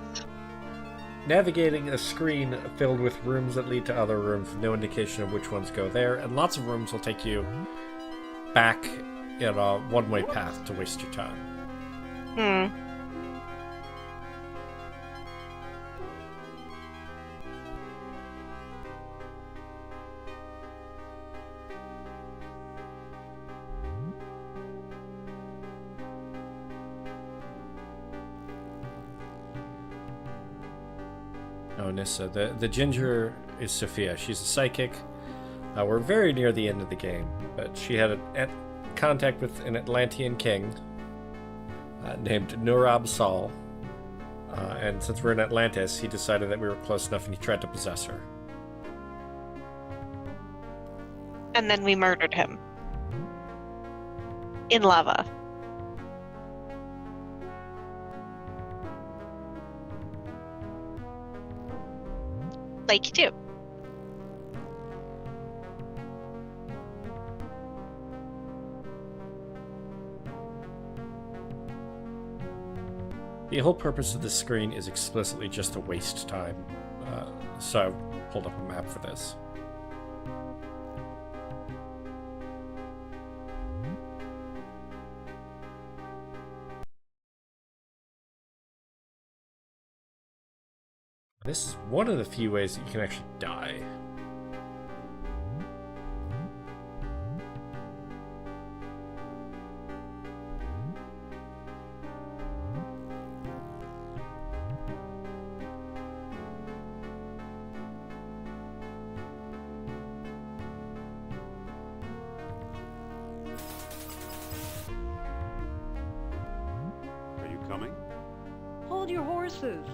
Navigating a screen filled with rooms that lead to other rooms with no indication of which ones go there, and lots of rooms will take you back in a one-way path to waste your time. Hmm. Oh, Nissa. The ginger is Sophia. She's a psychic. We're very near the end of the game, but she had contact with an Atlantean king named Nurab Sal. And since we're in Atlantis, he decided that we were close enough and he tried to possess her. And then we murdered him. In lava. Like you do. The whole purpose of this screen is explicitly just to waste time. So I pulled up a map for this. This is one of the few ways that you can actually die. Are you coming? Hold your horses.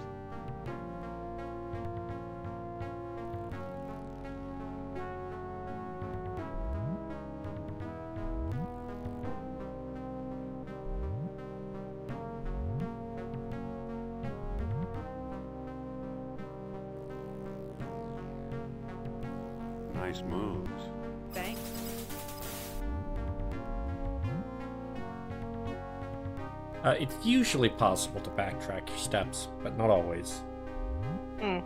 Nice moves. Thanks. It's usually possible to backtrack your steps, but not always. Hmm.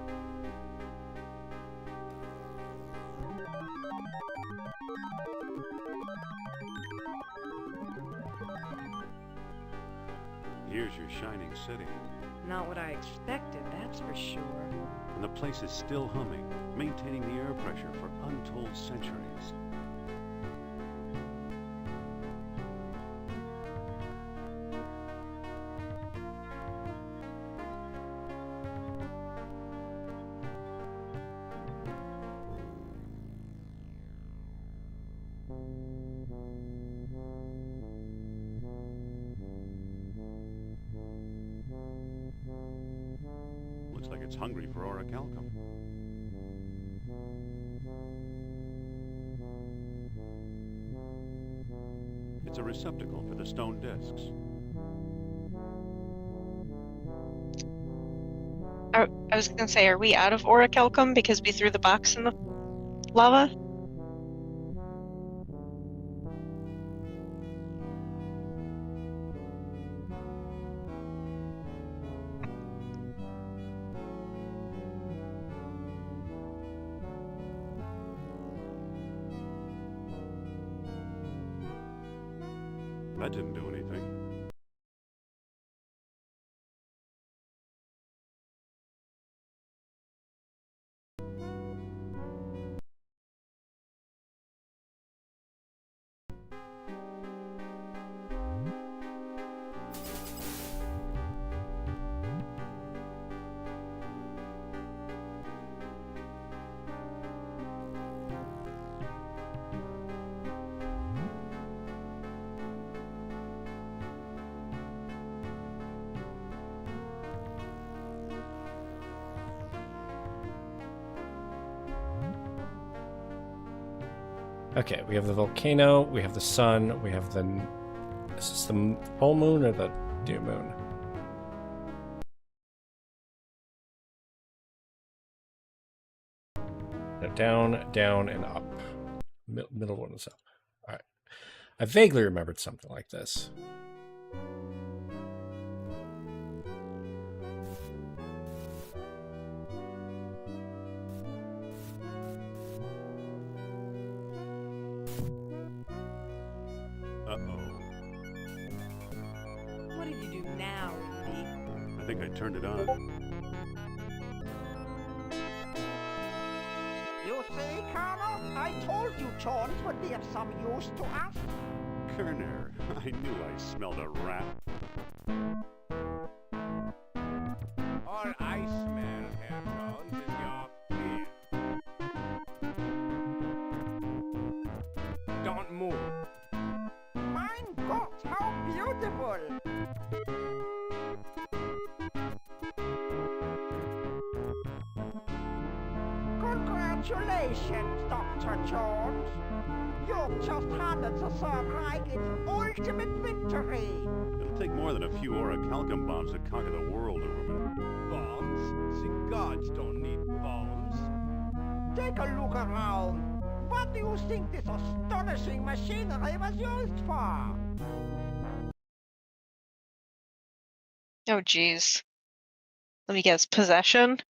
Here's your shining city. Not what I expected, that's for sure. And the place is still humming, maintaining the air pressure for untold centuries. Looks like it's hungry for orichalcum. It's a receptacle for the stone discs. I was gonna say, are we out of orichalcum because we threw the box in the lava? That didn't do anything. Okay, we have the volcano, we have the sun, we have the... Is this the full moon or the new moon? No, down, down, and up. Middle one is up. Alright. I vaguely remembered something like this. Uh-oh. What did you do now, Indy? I think I turned it on. You see, Colonel? I told you Jones would be of some use to us. Kerner, I knew I smelled a rat. All I smell, Herr Jones, is your fear. Don't move. Mein Gott, how beautiful! Congratulations, Dr. Jones. You've just handed the Third Reich its ultimate victory. It'll take more than a few orichalcum bombs to conquer the world, Uberman. Bombs? The gods don't need bombs. Take a look around. What do you think this astonishing machinery was used for? Oh, jeez. Let me guess. Possession?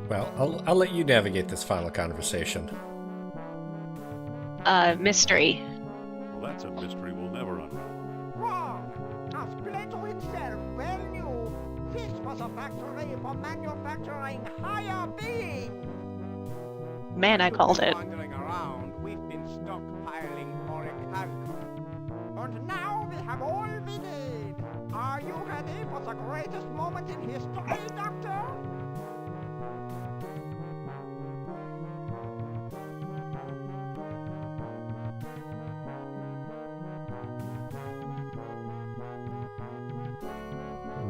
Well, I'll let you navigate this final conversation. Mystery. Well, that's a mystery we'll never unravel. Wrong! As Plato himself well knew, this was a factory for manufacturing higher beings. Man, I called it. Wandering around, we've been stockpiling orichalcum. And now we have all we need. Are you ready for the greatest moment in history, Doctor?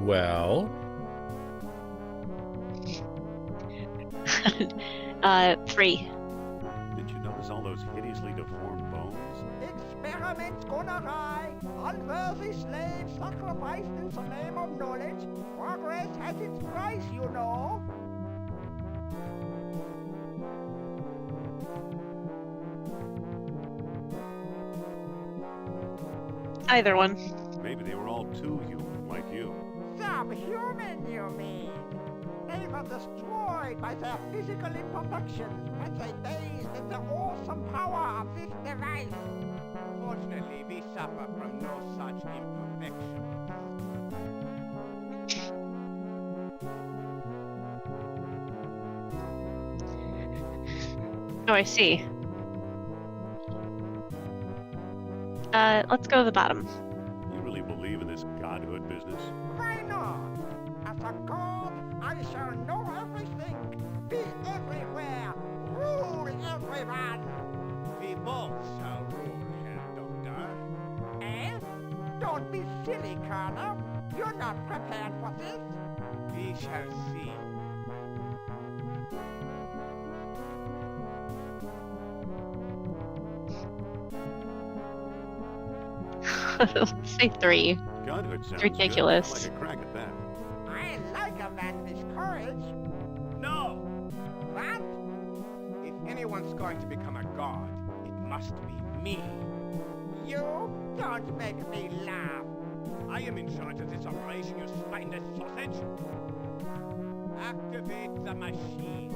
Well... 3. Did you notice all those hideously deformed bones? Experiments gone awry. Unworthy slaves sacrificed in the name of knowledge. Progress has its price, you know. Either one. Maybe they were all too human, like you. Subhuman, you mean? They were destroyed by their physical imperfections as they bathed in the awesome power of this device. Fortunately, we suffer from no such imperfections. Oh, I see. Let's go to the bottom. You really believe in this godhood business? Why not? As a god, I shall know everything, be everywhere, rule everyone. We both shall rule, Herr Doctor. Eh? Don't be silly, Colonel. You're not prepared for this. We shall see. Let's say 3. Godhood sounds Ridiculous. good. I'd like a crack at that. I like a man with courage. No! What? If anyone's going to become a god, it must be me. You don't make me laugh. I am in charge of this operation, you spineless sausage. Activate the machine.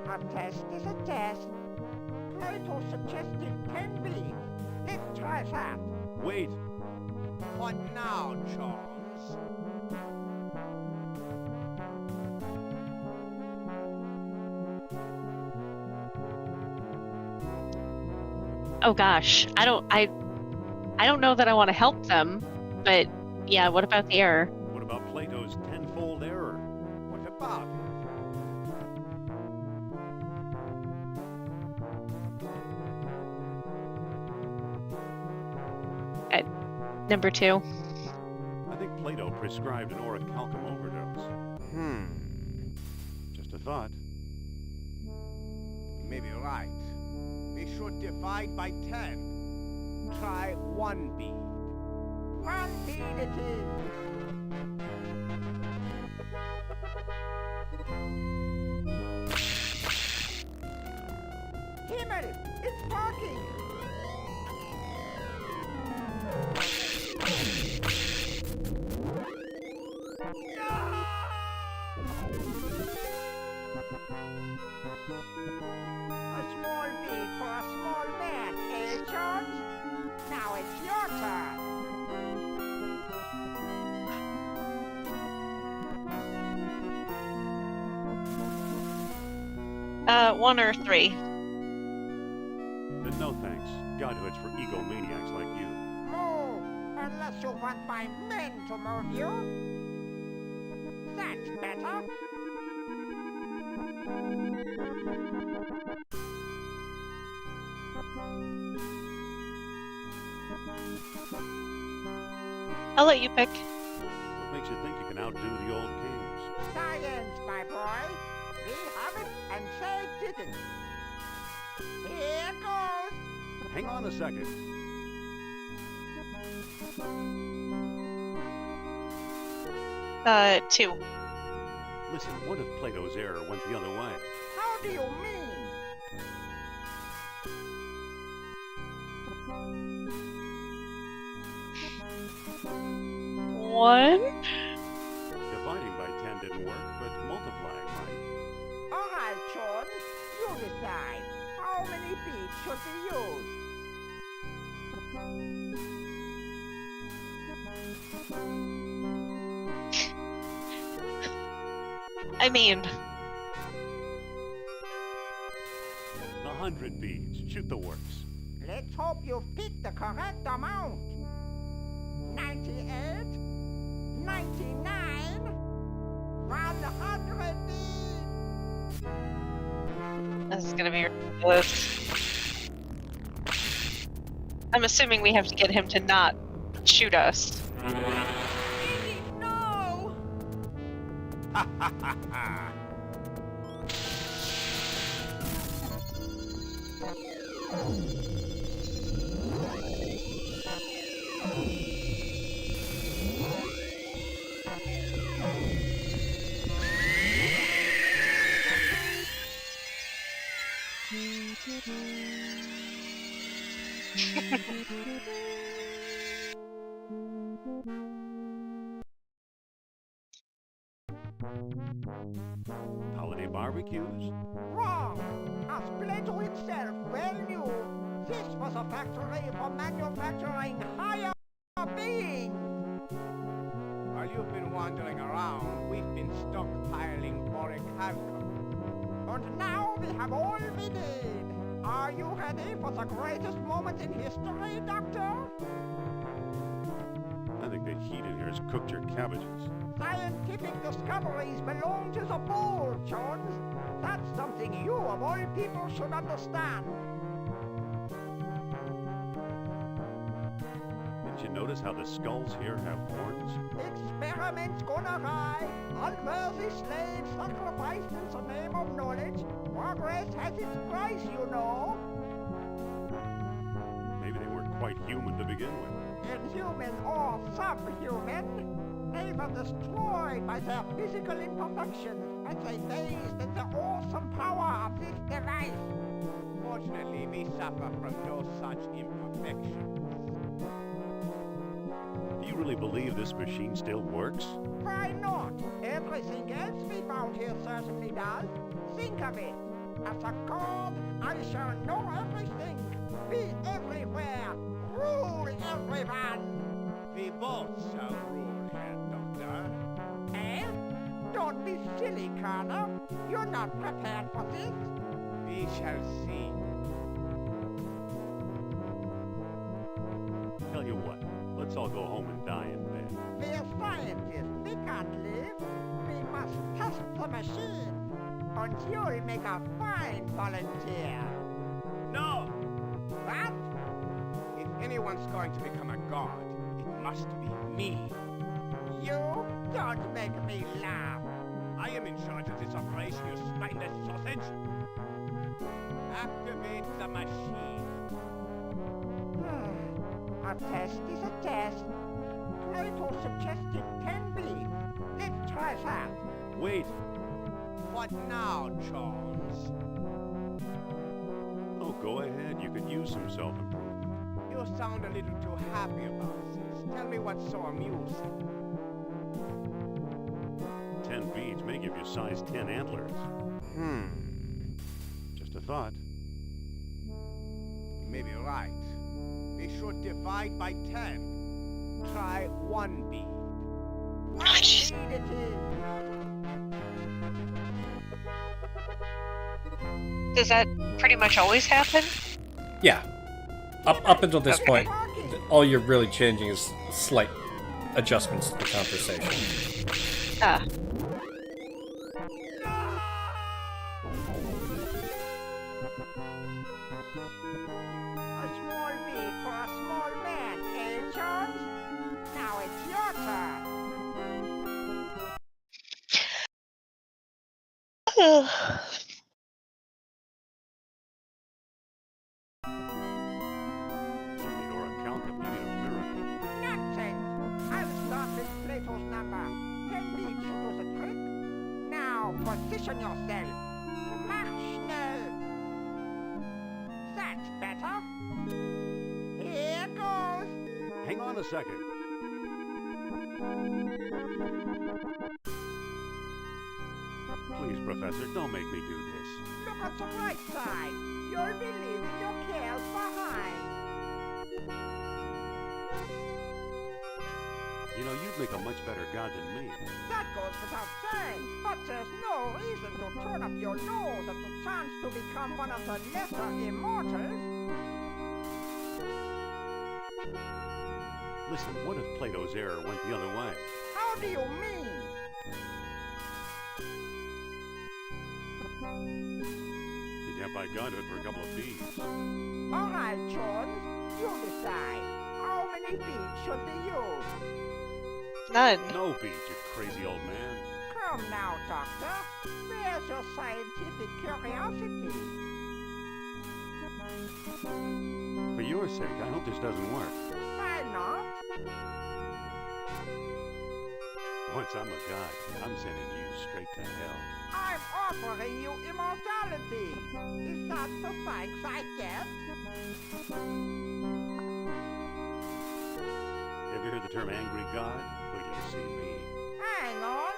A test is a test. Plato suggested 10 beans. Let's try that. Wait. What now, Jones? Oh gosh, I don't know that I want to help them, but yeah, what about the error? What about Plato's tenfold error? What about Number 2. I think Plato prescribed an orichalcum overdose. Just a thought. it? Maybe you're right. We should divide by 10. Try 1 bead. 1 bean it is. Himmel, it's working. A small bead for a small man, eh, Jones? Now it's your turn. 1 or 3. Then no thanks. Godhood's for egomaniacs like you. Move, unless you want my men to move you. That's better. I'll let you pick. What makes you think you can outdo the old kings? Science, my boy. We have it and say didn't. Here goes. Hang on a second. Uh, 2. Listen, what if Plato's error went the other way? How do you mean? One? Dividing by 10 didn't work, but multiplying might. All right, John. You decide. How many beads should we use? I mean, 100 beads. Shoot the works. Let's hope you pick the correct amount. 98, 99, 100 beads. this is gonna be ridiculous. I'm assuming we have to get him to not shoot us. No! Ha ha ha ha! Holiday barbecues? Wrong. As Plato himself well knew, this was a factory for manufacturing higher beings. While you've been wandering around, we've been stockpiling orichalcum. And now we have all we need. Are you ready for the greatest moment in history, Doctor? I think the heat in here has cooked your cabbages. Scientific discoveries belong to the bold, Jones. That's something you, of all people, should understand. Didn't you notice how the skulls here have horns? Experiments gone awry. Unworthy slaves sacrificed in the name of knowledge. Progress has its price, you know. Maybe they weren't quite human to begin with. Inhuman or subhuman, they were destroyed by their physical imperfections as they gazed at the awesome power of this device. Fortunately, we suffer from no such imperfections. Do you really believe this machine still works? Why not? Everything else we found here certainly does. Think of it. As a god, I shall know everything, be everywhere, rule everyone. We both shall rule, Herr Doctor. Eh? Don't be silly, Colonel. You're not prepared for this. We shall see. Tell you what, let's all go home and die in bed. We're scientists. We can't live. We must test the machine. And you'll make a fine volunteer. No! What? If anyone's going to become a god, it must be me. You don't make me laugh. I am in charge of this operation, you spineless sausage. Activate the machine. A test is a test. Plato suggested 10 beats. Let's try that. Wait! What now, Jones? Oh, go ahead. You could use some self-improvement. You sound a little too happy about this. Tell me what's so amusing. 10 beads may give you size 10 antlers. Just a thought. Maybe you're right. We should divide by 10. Try 1 bead. What bead it is? Does that pretty much always happen? Yeah. Up until this point, all you're really changing is slight adjustments to the conversation. Ah. A small bead for a small man, eh, Jones? Now it's your turn. Your account of you need a miracle. Nonsense! I'll start with Plato's number. 10 beats should do the trick. Now, position yourself. March schnell. That's better. Here goes. Hang on a second. Please, Professor, don't make me do this. Look at the right side. You'll be leaving your cares behind. You know, you'd make a much better god than me. That goes without saying, but there's no reason to turn up your nose at the chance to become one of the lesser immortals. Listen, what if Plato's error went the other way? How do you mean? You'd have by godhood for a couple of beads. All right, Jones, you decide. How many beads should we use? None. No beads, you crazy old man. Come now, Doctor. Where's your scientific curiosity? For your sake, I hope this doesn't work. Why not? Once I'm a god, I'm sending you straight to hell. I'm offering you immortality. Is that the thanks I get? Have you heard the term angry god? Wait till you see me. Hang on.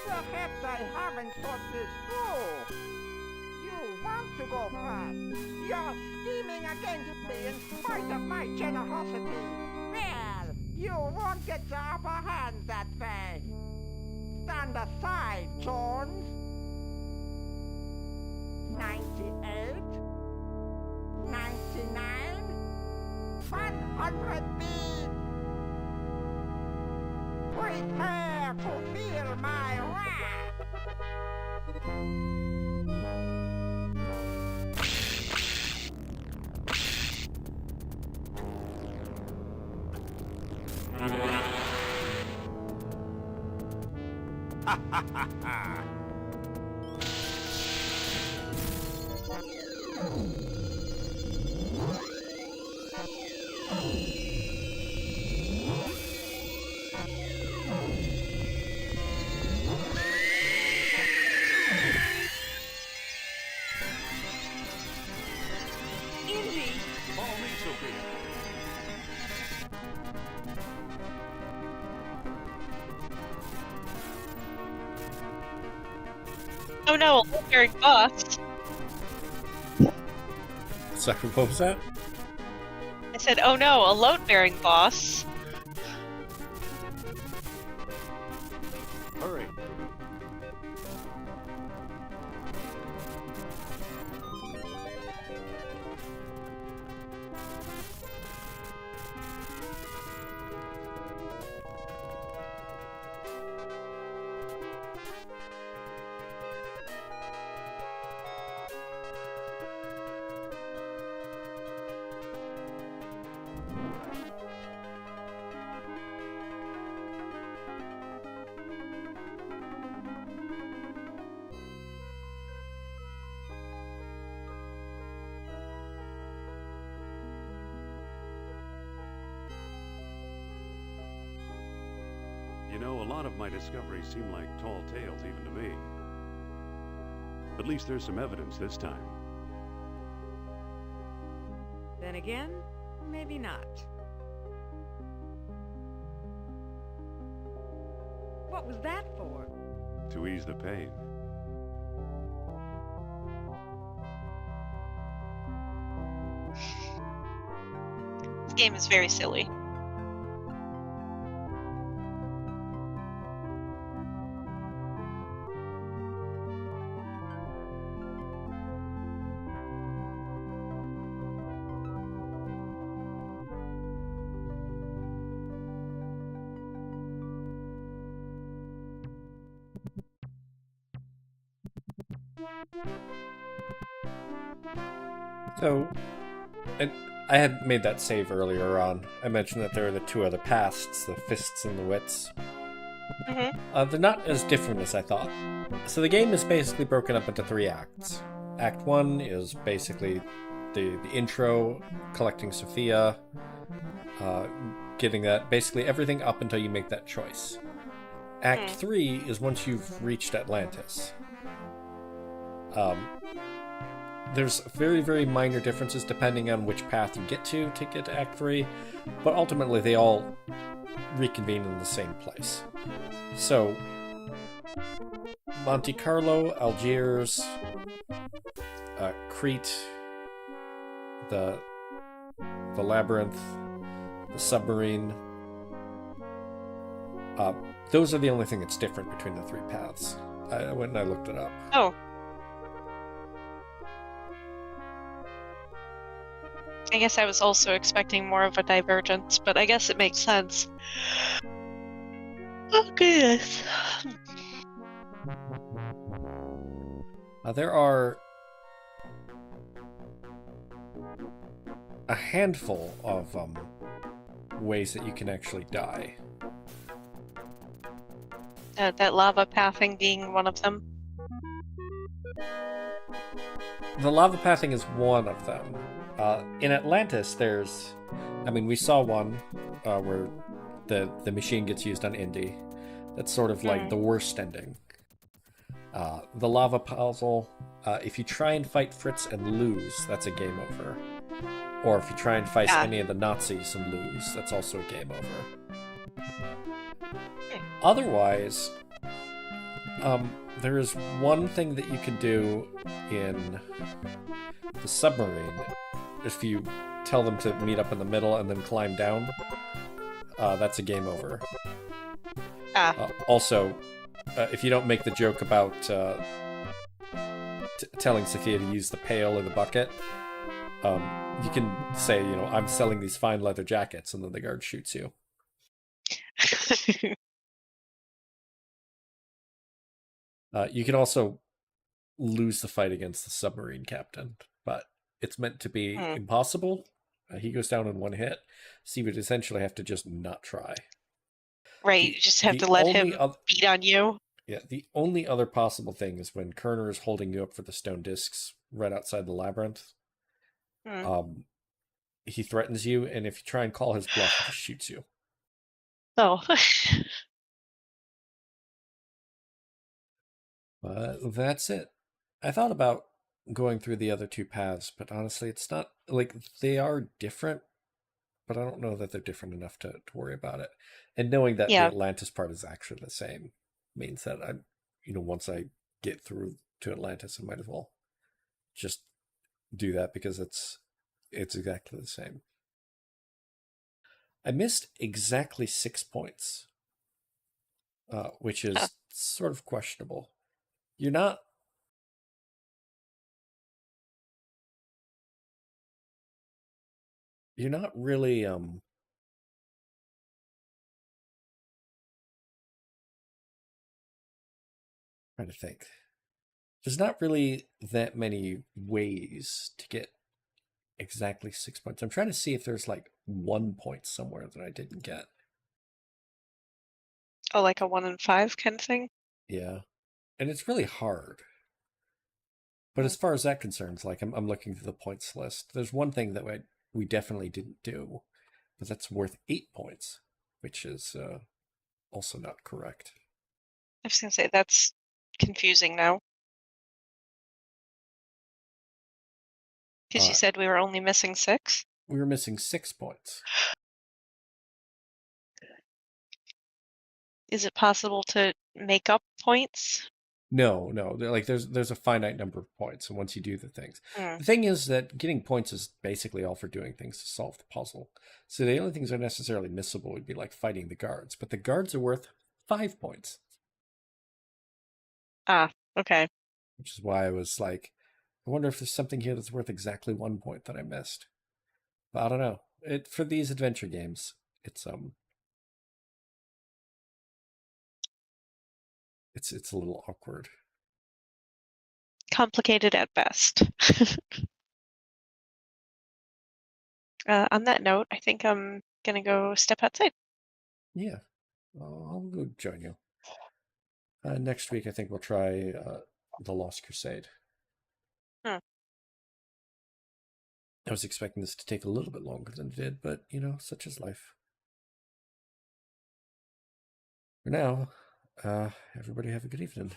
Perhaps I haven't thought this through. You want to go first. You're scheming against me in spite of my generosity. Well, you won't get the upper hand that way. Stand aside, Jones. 98, 99, 100 beats. Prepare to feel my wrath. Ha ha ha ha! Oh no, a load-bearing boss. Sorry, what was that? I said, oh no, a load-bearing boss. Hurry. You know, a lot of my discoveries seem like tall tales even to me. At least there's some evidence this time. Then again, maybe not. What was that for? To ease the pain. This game is very silly. So, I had made that save earlier on. I mentioned that there are the two other pasts, the fists and the wits. Mm-hmm. They're not as different as I thought. So the game is basically broken up into 3 acts. Act 1 is basically the intro, collecting Sophia, getting that, basically everything up until you make that choice. Act 3 is once you've reached Atlantis. There's very, very minor differences depending on which path you get to get to Act 3, but ultimately they all reconvene in the same place. So, Monte Carlo, Algiers, Crete, the labyrinth, the submarine. Those are the only thing that's different between the 3 paths. I went and I looked it up. Oh. I guess I was also expecting more of a divergence, but I guess it makes sense. Oh, goodness. There are a handful of ways that you can actually die. That lava pathing being one of them. The lava pathing is one of them. In Atlantis, there's... I mean, we saw one where the machine gets used on Indy. That's sort of like the worst ending. The lava puzzle, if you try and fight Fritz and lose, that's a game over. Or if you try and fight any of the Nazis and lose, that's also a game over. Otherwise, there is one thing that you can do in the submarine. If you tell them to meet up in the middle and then climb down, that's a game over. Also, if you don't make the joke about telling Sophia to use the pail or the bucket, you can say, you know, I'm selling these fine leather jackets, and then the guard shoots you. You can also lose the fight against the submarine captain, but it's meant to be impossible. He goes down in one hit, so you would essentially have to just not try. Right, you just have to let him beat on you. Yeah, the only other possible thing is when Kerner is holding you up for the stone discs right outside the labyrinth. He threatens you, and if you try and call his bluff, he just shoots you. Oh. That's it. I thought about going through the other 2 paths, but honestly, it's not, like, they are different, but I don't know that they're different enough to worry about it. And knowing that the Atlantis part is actually the same means that once I get through to Atlantis, I might as well just do that because it's exactly the same. I missed exactly 6 points, which is sort of questionable. You're not really trying to think. There's not really that many ways to get exactly 6 points. I'm trying to see if there's like 1 point somewhere that I didn't get. Oh, like a 1 in 5 kind of thing? Yeah. And it's really hard. But as far as that concerns, like I'm looking through the points list. There's one thing that we definitely didn't do, but that's worth 8 points, which is also not correct. I was going to say, that's confusing now. Because you said we were only missing 6? We were missing 6 points. Is it possible to make up points? No. Like there's a finite number of points, and once you do the things, Hmm. the thing is that getting points is basically all for doing things to solve the puzzle. So the only things that are necessarily missable would be like fighting the guards, but the guards are worth 5 points. Ah, okay. Which is why I was like, I wonder if there's something here that's worth exactly 1 point that I missed. But I don't know. For these adventure games, it's a little awkward. Complicated at best. On that note, I think I'm going to go step outside. Yeah. I'll go join you. Next week, I think we'll try The Lost Crusade. Hmm. I was expecting this to take a little bit longer than it did, but, such is life. For now, everybody have a good evening.